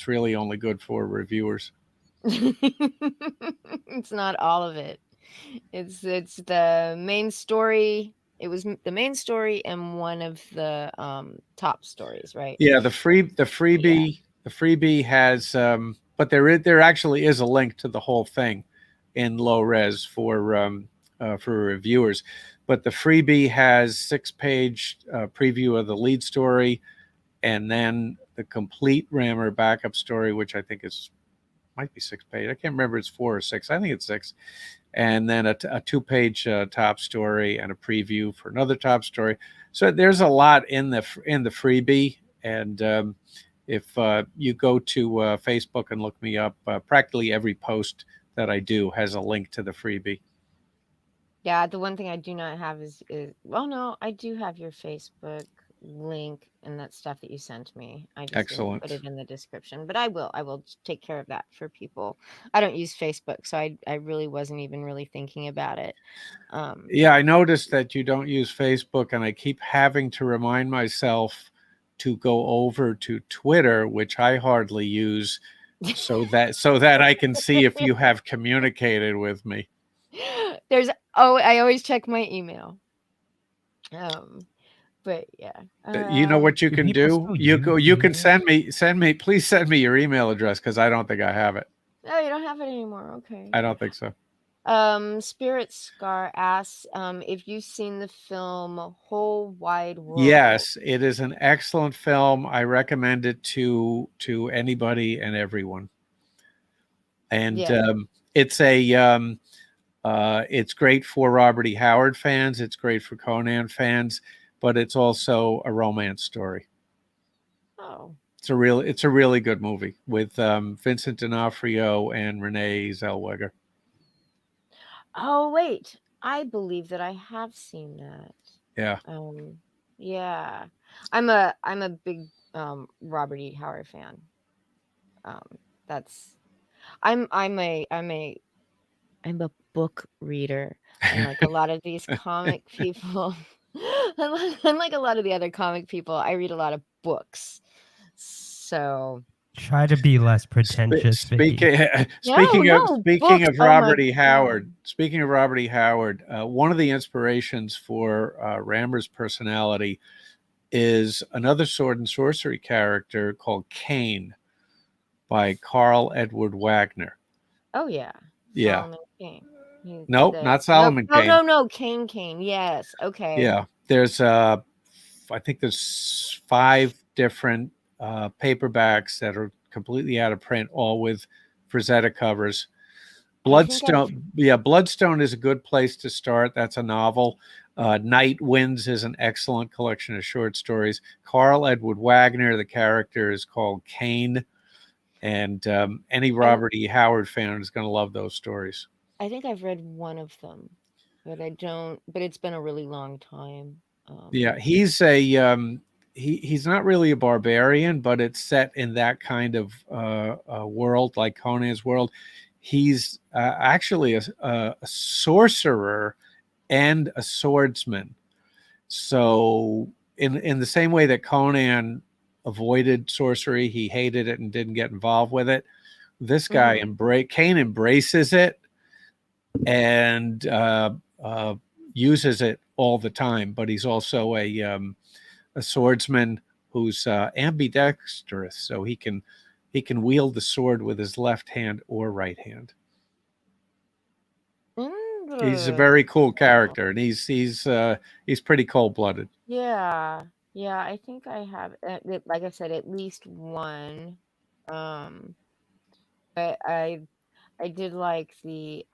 really only good for reviewers. It's not all of it. It's the main story. It was the main story and one of the top stories, right? Yeah, the freebie has, but there actually is a link to the whole thing in low res for reviewers. But the freebie has 6-page preview of the lead story, and then the complete Rammur backup story, which I think might be 6 page. I can't remember. It's 4 or 6. I think it's 6. And then a 2-page top story and a preview for another top story. So there's a lot in the freebie. And if you go to Facebook and look me up, practically every post that I do has a link to the freebie. Yeah, the one thing I do not have is well, no, I do have your Facebook link and that stuff that you sent me. I just Excellent. didn't put it in the description, but I will take care of that for people. I don't use Facebook, so I really wasn't even really thinking about it. Yeah, I noticed that you don't use Facebook, and I keep having to remind myself to go over to Twitter, which I hardly use, so that I can see if you have communicated with me. I always check my email. But yeah. You know what you Do can people do? still You can use send me please send me your email address, because I don't think I have it. Oh, you don't have it anymore. Okay. I don't think so. Spirit Scar asks if you've seen the film Whole Wide World. Yes, it is an excellent film. I recommend it to anybody and everyone. And Yeah. it's great for Robert E. Howard fans. It's great for Conan fans, but it's also a romance story. Oh. It's a really good movie with Vincent D'Onofrio and Renee Zellweger. Oh wait, I believe that I have seen that. Yeah. Yeah. I'm a big Robert E. Howard fan. That's I'm a book reader, unlike a lot of these comic people. Unlike a lot of the other comic people, I read a lot of books. So Try to be less pretentious, Vicky. Speaking books. of Oh my Robert E. Howard, God. speaking of Robert E. Howard, one of the inspirations for Rammur's personality is another sword and sorcery character called Cain by Carl Edward Wagner. Oh yeah. Yeah. Solomon Kane. Nope, not Solomon Kane. No, Kane. Yes. Okay. Yeah. There's I think there's 5 different paperbacks that are completely out of print, all with Frazetta covers. Bloodstone is a good place to start. That's a novel. Night Winds is an excellent collection of short stories. Carl Edward Wagner, the character is called Cain, and any Robert E. Howard fan is going to love those stories. I think I've read one of them, but I don't. But it's been a really long time. Yeah, he's he's not really a barbarian, but it's set in that kind of world, like Conan's world. He's actually a sorcerer and a swordsman. So in the same way that Conan avoided sorcery, he hated it and didn't get involved with it. This guy Cain embraces it and uses it all the time. But he's also a swordsman who's ambidextrous, so he can wield the sword with his left hand or right hand. He's a very cool character, and he's pretty cold-blooded. Yeah, I think I have, like I said, at least one. But I did like the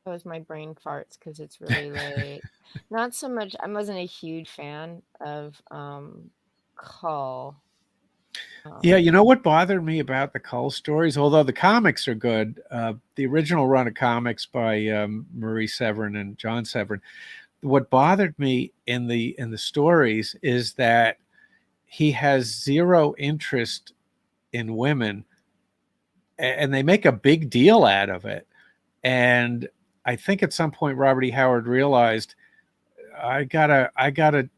That was my brain farts because it's really late. Not so much. I wasn't a huge fan of Cull. Yeah, Um, you know what bothered me about the Cull stories, although the comics are good, the original run of comics by Marie Severin and John Severin. What bothered me in the stories is that he has zero interest in women, and they make a big deal out of it. And I think at some point Robert E. Howard realized I gotta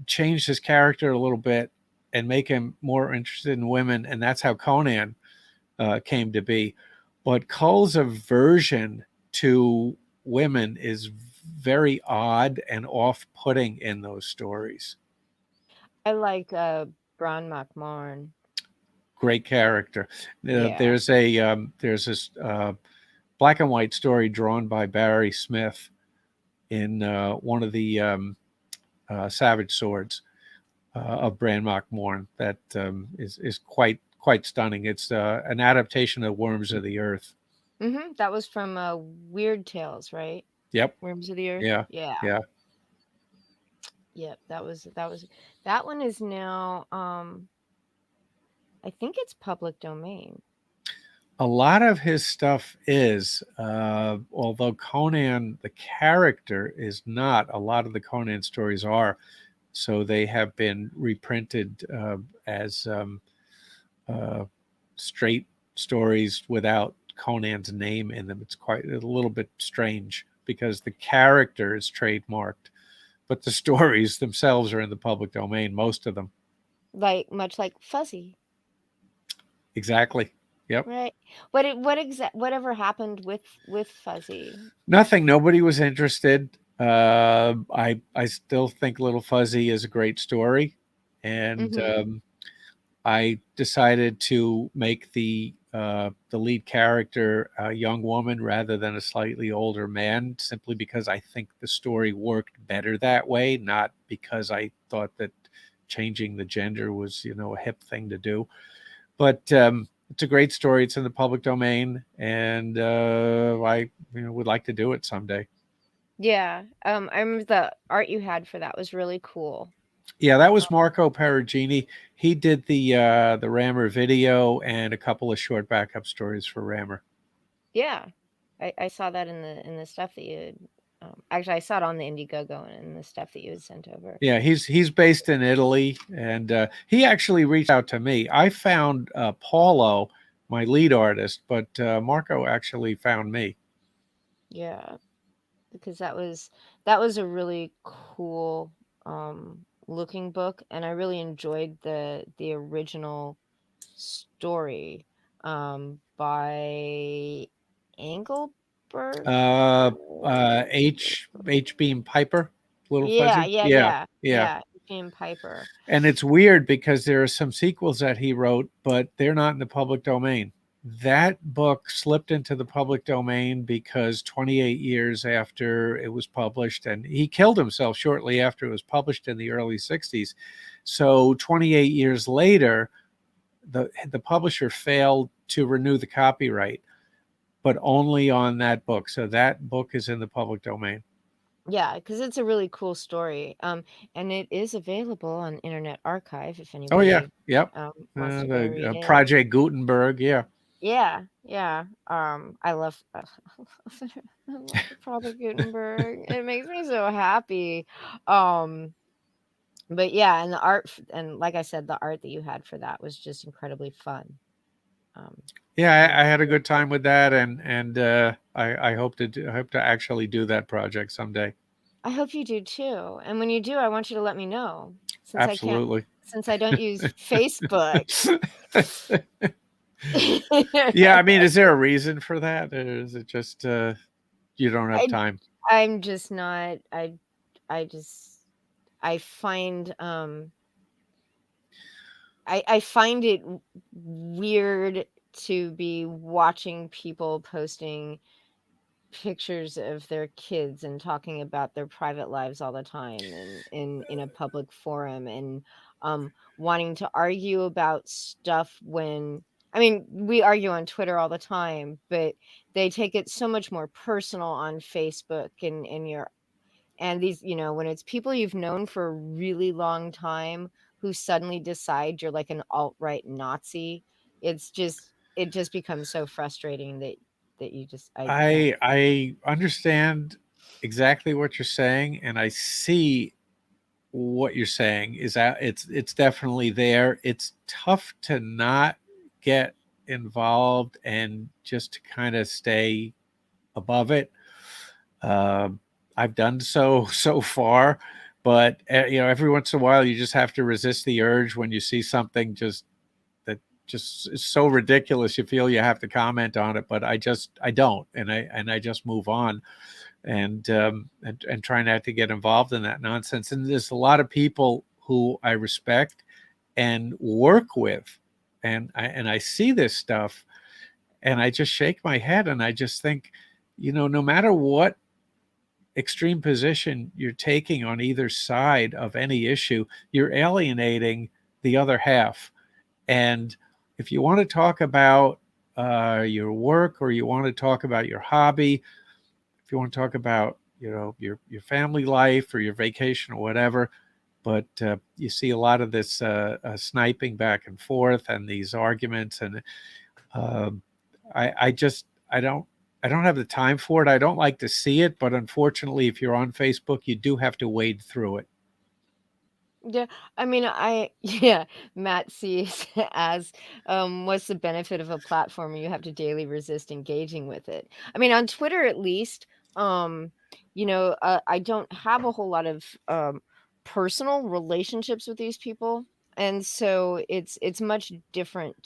change his character a little bit and make him more interested in women, and that's how Conan came to be. But Cull's aversion to women is very odd and off-putting in those stories. I like Bron McMorn. Great character. Yeah. There's this black and white story drawn by Barry Smith in one of the Savage Swords of Bran Morn that is quite stunning. It's an adaptation of Worms of the Earth. That was from Weird Tales, right? Yep. Worms of the Earth. Yeah. Yeah. Yeah. Yep. That one is now. I think it's public domain. A lot of his stuff is, although Conan, the character, is not. A lot of the Conan stories are. So they have been reprinted as straight stories without Conan's name in them. It's quite a little bit strange because the character is trademarked, but the stories themselves are in the public domain, most of them. Much like Fuzzy. Exactly. Yep. Right. Whatever happened with Fuzzy? Nothing. Nobody was interested. I still think Little Fuzzy is a great story, and I decided to make the lead character a young woman rather than a slightly older man, simply because I think the story worked better that way, not because I thought that changing the gender was, a hip thing to do. But it's a great story. It's in the public domain, and I would like to do it someday. Yeah. I remember the art you had for that was really cool. Yeah, that was Marco Perugini. He did the Rammur video and a couple of short backup stories for Rammur. Yeah, I saw that in the stuff that you had, actually I saw it on the Indiegogo and in the stuff that you had sent over. Yeah, he's based in Italy, and he actually reached out to me. I found Paulo, my lead artist, but Marco actually found me. Yeah, because that was a really cool looking book, and I really enjoyed the original story by Engelbert. H Beam Piper, Little Yeah, Fuzzy. yeah, Yeah, yeah, yeah. yeah. Jim Piper. And it's weird because there are some sequels that he wrote, but they're not in the public domain. That book slipped into the public domain because 28 years after it was published, and he killed himself shortly after it was published in the early 60s. So 28 years later, the publisher failed to renew the copyright, but only on that book. So that book is in the public domain. Yeah, because it's a really cool story. And it is available on Internet Archive if Oh yeah, anybody yep. wants to go read it. Project Gutenberg, yeah. Yeah, yeah. I love I love the Project Gutenberg. It makes me so happy. But yeah, and the art and like I said, the art that you had for that was just incredibly fun. Yeah, I had a good time with that, and I hope to actually do that project someday. I hope you do too. And when you do, I want you to let me know. Absolutely. Since I don't use Facebook. Yeah, I mean, is there a reason for that, or is it just you don't have time? I'm just not. I find I find it weird to be watching people posting pictures of their kids and talking about their private lives all the time and in a public forum and wanting to argue about stuff when I mean, we argue on Twitter all the time, but they take it so much more personal on Facebook and these, when it's people you've known for a really long time who suddenly decide you're like an alt-right Nazi, it just becomes so frustrating that you just I can't. I understand exactly what you're saying, and I see what you're saying is that it's definitely there. It's tough to not get involved and just to kind of stay above it. Um, I've done so far, but every once in a while you just have to resist the urge when you see something that just is so ridiculous you feel you have to comment on it. But I don't, and I just move on and try not to get involved in that nonsense. And there's a lot of people who I respect and work with, and I see this stuff, and I just shake my head, and I just think, no matter what extreme position you're taking on either side of any issue, you're alienating the other half. And if you want to talk about your work, or you want to talk about your hobby, if you want to talk about your family life or your vacation or whatever, but you see a lot of this sniping back and forth and these arguments, and uh, I don't have the time for it. I don't like to see it, but unfortunately, if you're on Facebook, you do have to wade through it. Yeah, I mean, yeah, Matt sees as what's the benefit of a platform you have to daily resist engaging with it. I mean, on Twitter at least, I don't have a whole lot of personal relationships with these people, and so it's much different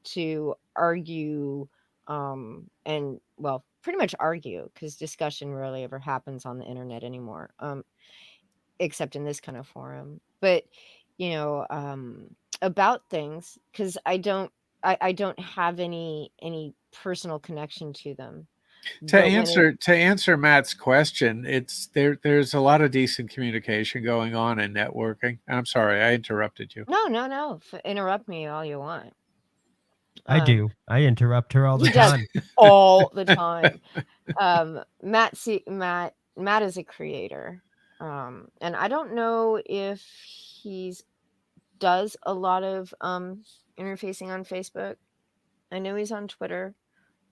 to argue and well, pretty much argue because discussion rarely ever happens on the internet anymore. Except in this kind of forum, but about things because I don't have any personal connection to them. To But when it answer Matt's question, there's a lot of decent communication going on in networking. I'm sorry, I interrupted you. no, interrupt me all you want. I do. I interrupt her all the He does time. all the time. Matt is a creator, and I don't know if he's does a lot of interfacing on Facebook. I know he's on Twitter.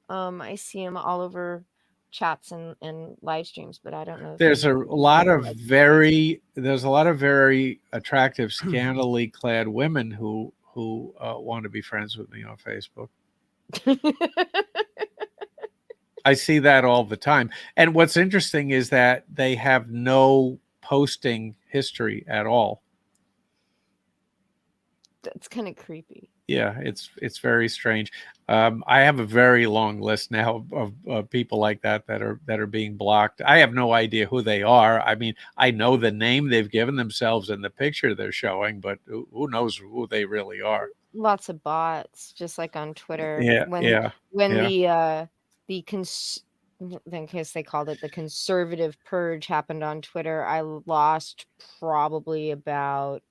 I see him all over chats and live streams, but I don't know if There's he a he's lot ever of like there's a lot of very attractive, scantily clad women who want to be friends with me on Facebook. I see that all the time. And what's interesting is that they have no posting history at all. That's kind of creepy. Yeah, it's very strange. I have a very long list now of people like that are being blocked. I have no idea who they are. I mean, I know the name they've given themselves in the picture they're showing, but who knows who they really are? Lots of bots, just like on Twitter. Yeah, When yeah. in case they called it the conservative purge happened on Twitter, I lost probably about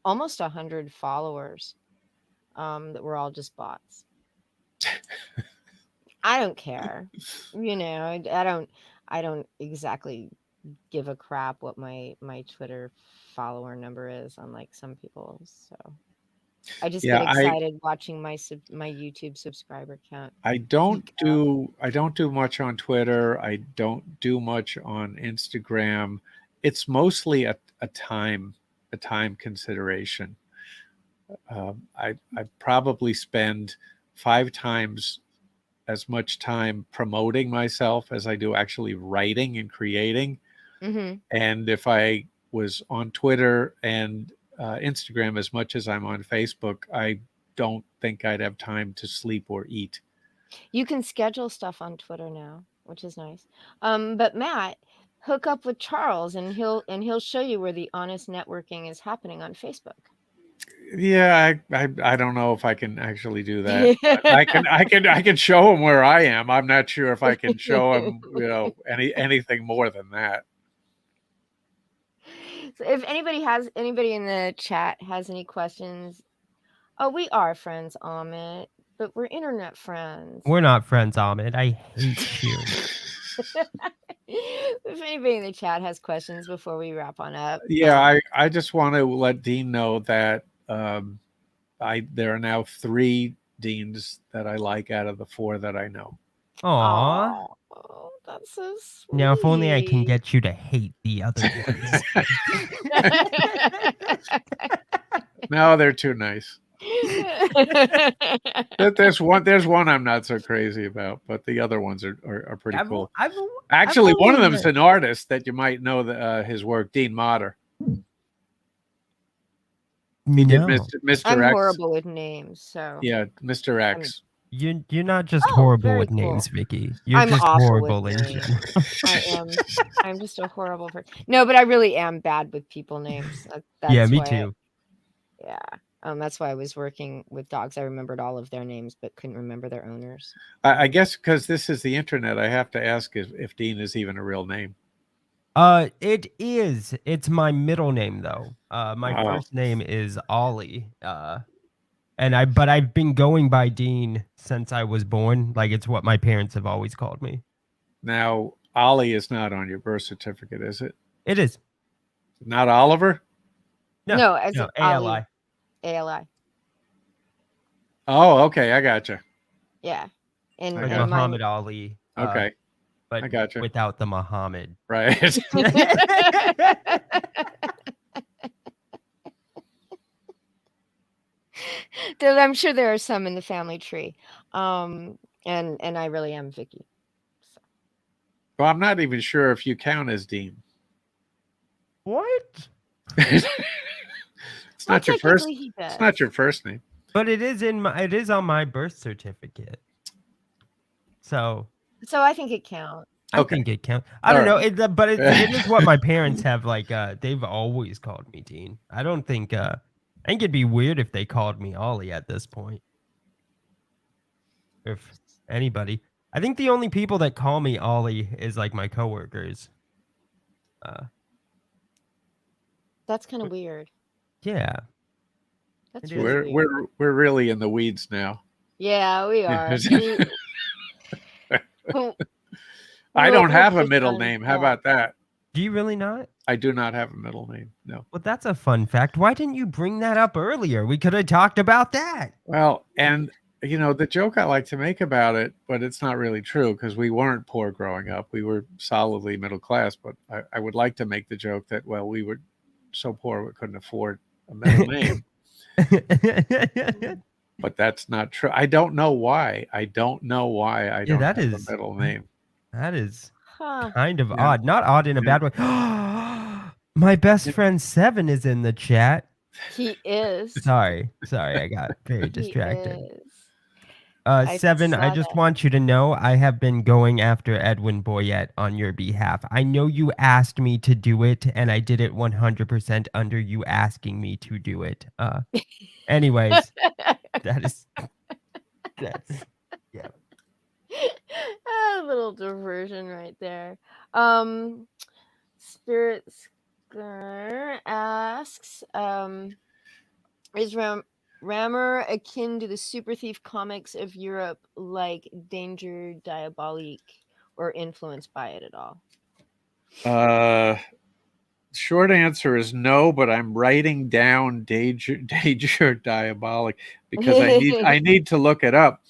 almost 100 followers that were all just bots. I don't care. I don't exactly give a crap what my Twitter follower number is, unlike some people. So I just get Yeah, excited watching my YouTube subscriber count. I don't do much on Twitter. I don't do much on Instagram. It's mostly a time consideration. I probably spend 5 times as much time promoting myself as I do actually writing and creating. Mm-hmm. And if I was on Twitter and Instagram as much as I'm on Facebook, I don't think I'd have time to sleep or eat. You can schedule stuff on Twitter now, which is nice. But Matt, hook up with Charles, and he'll show you where the honest networking is happening on Facebook. Yeah, I don't know if I can actually do that. I can show him where I am. I'm not sure if I can show him, anything more than that. So if anybody in the chat has any questions, Oh, we are friends, Amit, but we're internet friends. We're not friends, Ahmed. I hate you. If anybody in the chat has questions before we wrap on up, Yeah, I just want to let Dean know that there are now 3 Deans that I like out of the 4 that I know. Aw. oh, that's so sweet. Now, if only I can get you to hate the other ones. No, they're too nice. There's one I'm not so crazy about, but the other ones are pretty cool. Actually, one of them is an artist that you might know his work, Dean Motter. He did Mr. I'm X. horrible with names, so Yeah, Mr. X. You're not just horrible with names, Vicky. You're just horrible in general. I'm just a horrible person. No, but I really am bad with people names. That's yeah, me why too. That's why I was working with dogs. I remembered all of their names, but couldn't remember their owners. I guess because this is the internet, I have to ask if Dean is even a real name. It is. It's my middle name though. My first name is Ollie. But I've been going by Dean since I was born. Like it's what my parents have always called me. Now, Ollie is not on your birth certificate, is it? It is. Not Oliver? No, as ALI. ALI. Oh, okay, I gotcha. Yeah. And like Muhammad Ali. Okay. But I gotcha. Without the Muhammad. Right. I'm sure there are some in the family tree. And I really am Vicky. So. Well, I'm not even sure if you count as Dean. What? It's not your first. It's not your first name. But it is on my birth certificate. So I think it counts. I think it counts. I don't know. It is what my parents have they've always called me Dean. I think it'd be weird if they called me Ollie at this point. If anybody. I think the only people that call me Ollie is like my coworkers. That's kind of weird. Yeah. That's we're really in the weeds now. Yeah, we are. I don't have a middle name. How about that? Do you really not? I do not have a middle name. No. Well, that's a fun fact. Why didn't you bring that up earlier? We could have talked about that. Well, and the joke I like to make about it, but it's not really true because we weren't poor growing up. We were solidly middle class, but I would like to make the joke that, well, we were so poor we couldn't afford a middle name. But that's not true. I don't know why. I don't have a middle name. That is kind of odd. Not odd in a bad way. My best friend Seven is in the chat. He is. Sorry. I got very distracted. Seven, I just want you to know I have been going after Edwin Boyette on your behalf. I know you asked me to do it, and I did it 100% under you asking me to do it. Anyways, that's yeah. A little diversion right there. Spirit Scar asks, is Rammur akin to the Super Thief comics of Europe, like Danger Diabolique, or influenced by it at all? Short answer is no, but I'm writing down Danger Diabolique because I need to look it up.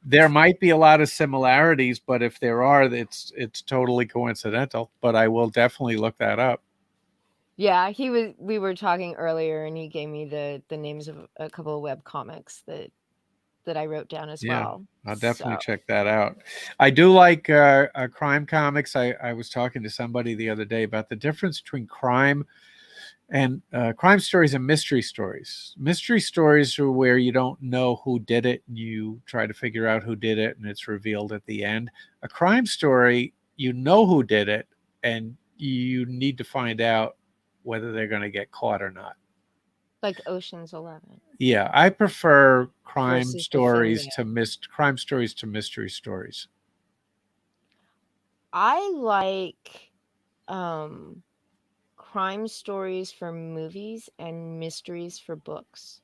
There might be a lot of similarities, but if there are, it's totally coincidental. But I will definitely look that up. Yeah, we were talking earlier, and he gave me the names of a couple of web comics that I wrote down as well. I'll definitely check that out. I do like crime comics. I was talking to somebody the other day about the difference between crime stories and mystery stories. Mystery stories are where you don't know who did it, and you try to figure out who did it, and it's revealed at the end. A crime story, you know who did it, and you need to find out whether they're going to get caught or not. Like Ocean's 11. Yeah, I prefer crime stories to mystery stories. I like crime stories for movies and mysteries for books.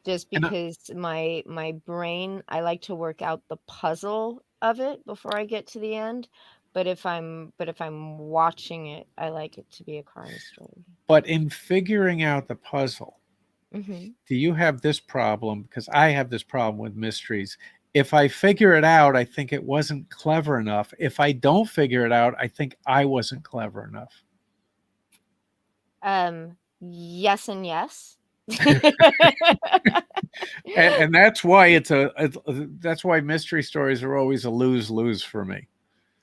just And because my brain, I like to work out the puzzle of it before I get to the end. But if I'm watching it, I like it to be a crime story. but in figuring out the puzzle, Hmm. do you have this problem? Because I have this problem with mysteries. If I figure it out, I think it wasn't clever enough. If I don't figure it out, I think I wasn't clever enough. Yes and yes. And that's why that's why mystery stories are always a lose-lose for me.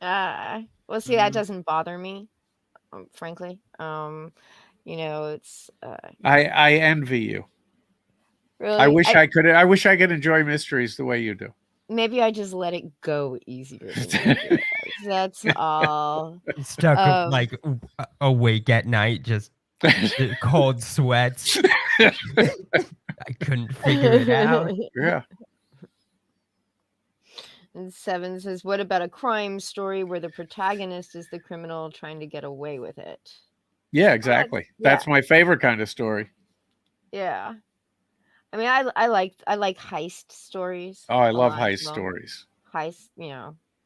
Well, see, that doesn't bother me, frankly. It's I envy you. really, I wish I could enjoy mysteries the way you do. maybe I just let it go easier than you do. That's all. Stuck Um, like awake at night, just cold sweats. I couldn't figure it out. Yeah. And Seven says, "What about a crime story where the protagonist is the criminal trying to get away with it?" Yeah, Oh, exactly. yeah, That's my favorite kind of story. yeah. I mean, I like heist stories Oh, I a love lot as heist well. stories. Heist,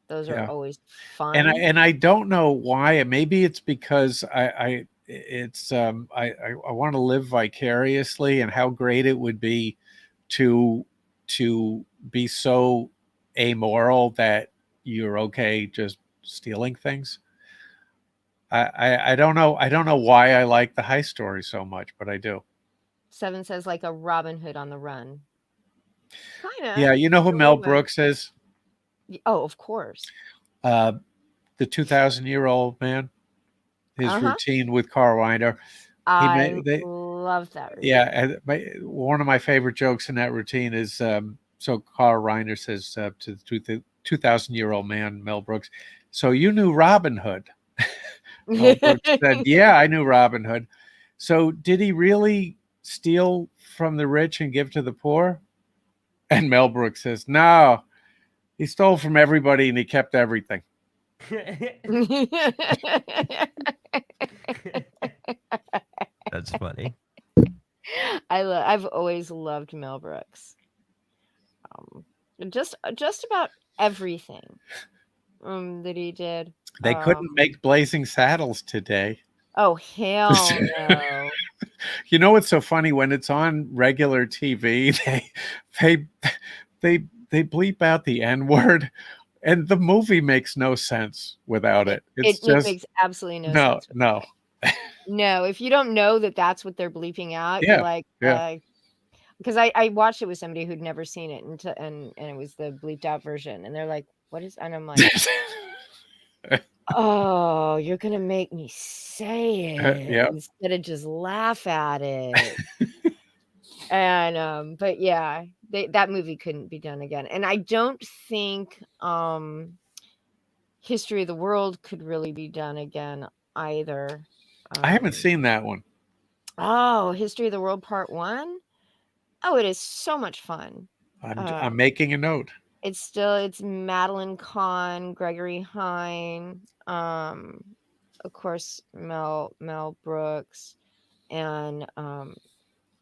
those are Yeah. always And fun. I don't know why. Maybe it's because I want to live vicariously, and how great it would be to be so amoral that you're okay just stealing things. I don't know. I don't know why I like the heist story so much, but I do. Seven says like a Robin Hood on the run. Yeah, Kinda. you know who In a Mel little bit. Brooks is? Oh, of course. Uh, the 2,000-year-old man. His Uh-huh. routine with Carl Reiner. He I made they love that Yeah, routine. and one of my favorite jokes in that routine is so Carl Reiner says to the 2,000-year-old man, Mel Brooks, "So you knew Robin Hood?" Mel Brooks said, "Yeah, I knew Robin Hood." "So did he really steal from the rich and give to the poor?" And Mel Brooks says, "No, he stole from everybody and he kept everything." That's funny. I've always loved Mel Brooks. Um, just about everything that he did. They couldn't make Blazing Saddles today. Oh hell no. You know what's so funny? When it's on regular TV, they they they bleep out the N word, and the movie makes no sense without it. It's It just makes absolutely no no, sense no. without it. No, if you don't know that that's what they're bleeping out, you're Yeah, like, yeah. because I watched it with somebody who'd never seen it and it was the bleeped out version, and they're like, "What is?" And I'm like, "Oh, you're gonna make me say it Yeah. instead of just laugh at it." And but yeah, that movie couldn't be done again, and I don't think History of the World could really be done again either. I haven't Um, seen that one. oh, History of the World Part 1? Oh, it is so much fun. I'm making a note. It's Madeline Kahn, Gregory Hine, of course Mel Brooks, and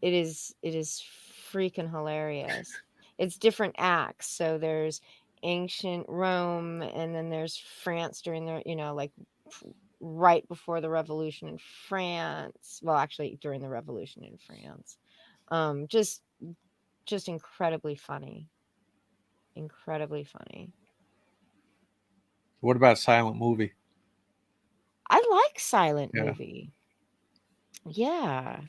it is freaking hilarious. It's different acts. So there's ancient Rome, and then there's France during the, like right before the revolution in France. Well, actually during the revolution in France. Just incredibly funny. Incredibly funny. What about silent movie? I like silent Yeah. movie. Yeah.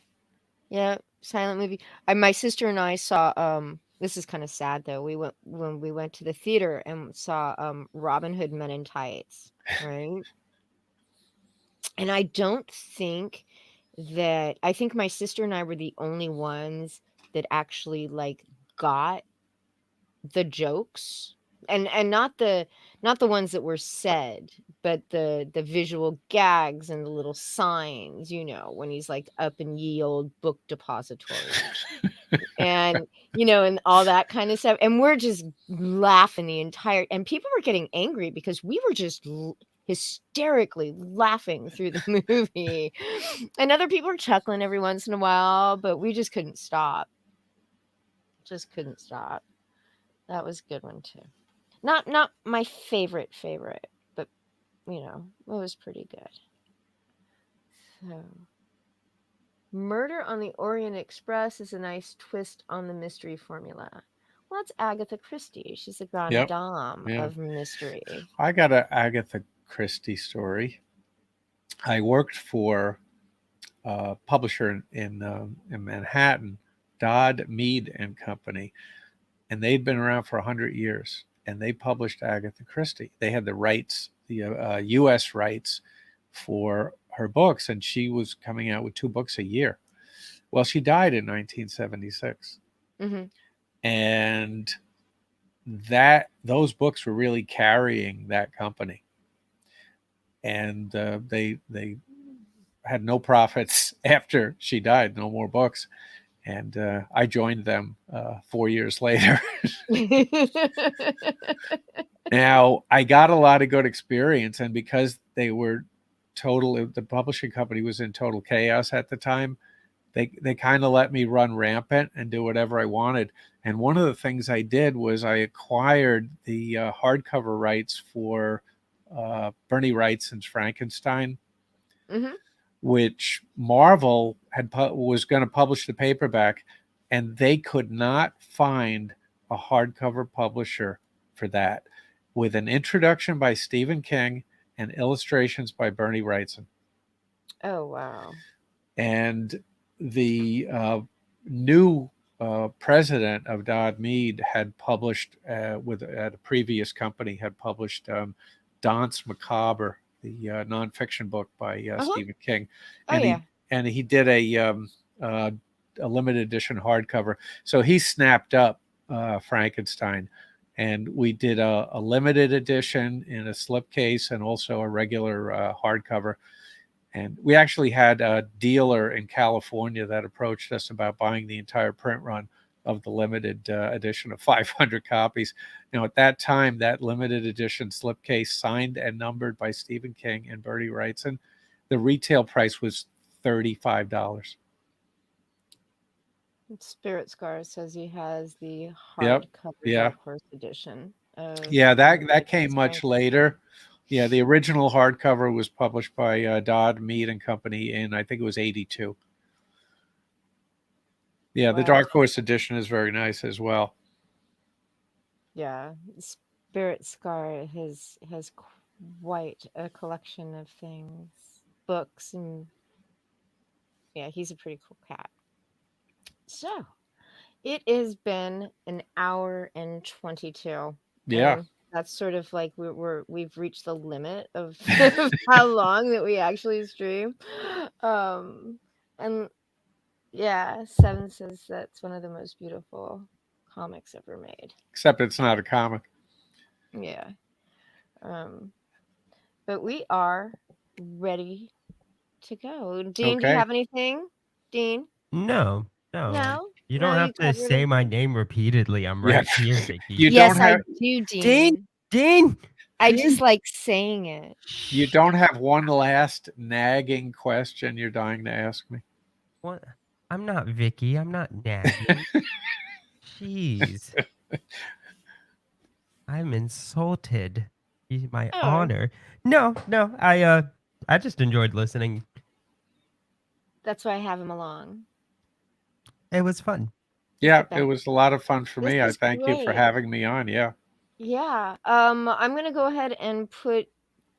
Yeah, silent movie. My sister and I saw this is kind of sad though. When we went to the theater and saw Robin Hood Men in Tights, right? And I think my sister and I were the only ones that actually like got the jokes, and not the ones that were said, but the visual gags and the little signs, when he's like up in ye old book depository, and and all that kind of stuff, and we're just laughing the entire, and people were getting angry because we were just hysterically laughing through the movie, and other people were chuckling every once in a while, but we just couldn't stop. Just couldn't stop. That was a good one too. Not my favorite, but it was pretty good. So, Murder on the Orient Express is a nice twist on the mystery formula. Well, that's Agatha Christie. She's a grande Yep. dame Yeah. of mystery. I got a Agatha Christie story. I worked for a publisher in Manhattan, Dodd, Mead and Company, and they'd been around for 100 years, and they published Agatha Christie. They had the rights, the U.S. rights for her books, and she was coming out with 2 books a year. Well, she died in 1976, Mm-hmm. and those books were really carrying that company, and they had no profits after she died, no more books, and I joined them 4 years later. Now, I got a lot of good experience, and because they were the publishing company was in total chaos at the time, they kind of let me run rampant and do whatever I wanted. And one of the things I did was I acquired the hardcover rights for Bernie Wrightson's Frankenstein, Mm-hmm. which Marvel was going to publish the paperback, and they could not find a hardcover publisher for that, with an introduction by Stephen King and illustrations by Bernie Wrightson. Oh, wow. And the new president of Dodd Mead had published at a previous company, had published Danse Macabre, the nonfiction book by Stephen King, Oh, and yeah. he did a limited edition hardcover. So he snapped up Frankenstein, and we did a limited edition in a slipcase and also a regular hardcover. And we actually had a dealer in California that approached us about buying the entire print run of the limited edition of 500 copies. Now, at that time, that limited edition slipcase, signed and numbered by Stephen King and Bernie Wrightson, the retail price was $35. Spirit Scar says he has the Yep. hardcover Yeah. Dark Horse edition. Yeah, that came much later. Yeah, the original hardcover was published by Dodd, Mead and Company in, I think it was 82. Yeah, the Wow. Dark Horse edition is very nice as well. Yeah, Spirit Scar has quite a collection of things, books, and yeah, he's a pretty cool cat. So, it has been an hour and 22. Yeah. And that's sort of like we've reached the limit of how long that we actually stream. And yeah, Seven says that's one of the most beautiful comics ever made. Except it's not a comic. Yeah. But we are ready to go. Dean, do you Okay. have anything? Dean? No. You don't have to say my name repeatedly. I'm right here, Vicky. Yes, I do, Dean. Dean. I just like saying it. You don't have one last nagging question you're dying to ask me? What? I'm not Vicky. I'm not nagging. Jeez. I'm insulted. He's my honor. No. I just enjoyed listening. That's why I have him along. It was fun. Yeah, it was a lot of fun for me. I thank you for great. having me on. Yeah. Yeah. I'm going to go ahead and put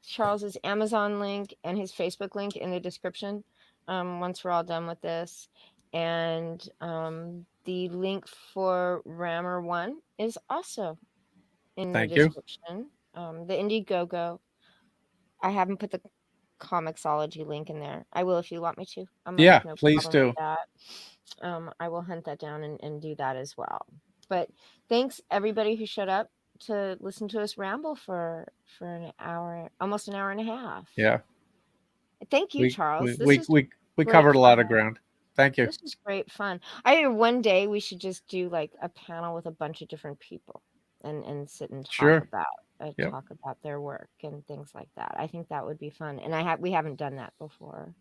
Charles's Amazon link and his Facebook link in the description once we're all done with this. And the link for Rammur 1 is also in the description. The Indiegogo. I haven't put the Comixology link in there. I will if you want me to. Yeah, please do. I will hunt that down and do that as well. But thanks everybody who showed up to listen to us ramble for an hour, almost an hour and a half. Yeah. Thank you, Charles. We covered a lot of ground. Thank you. This is great fun. I think one day we should just do like a panel with a bunch of different people and sit and talk talk about their work and things like that. I think that would be fun. And we haven't done that before.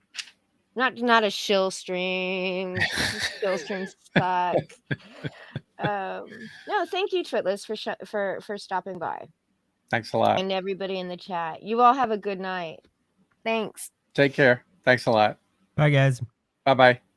Not a shill stream. Shill stream sucks. No, thank you, Twitless, for stopping by, Thanks a lot. and everybody in the chat. You all have a good night. Thanks. Take care. Thanks a lot. Bye, guys. Bye bye.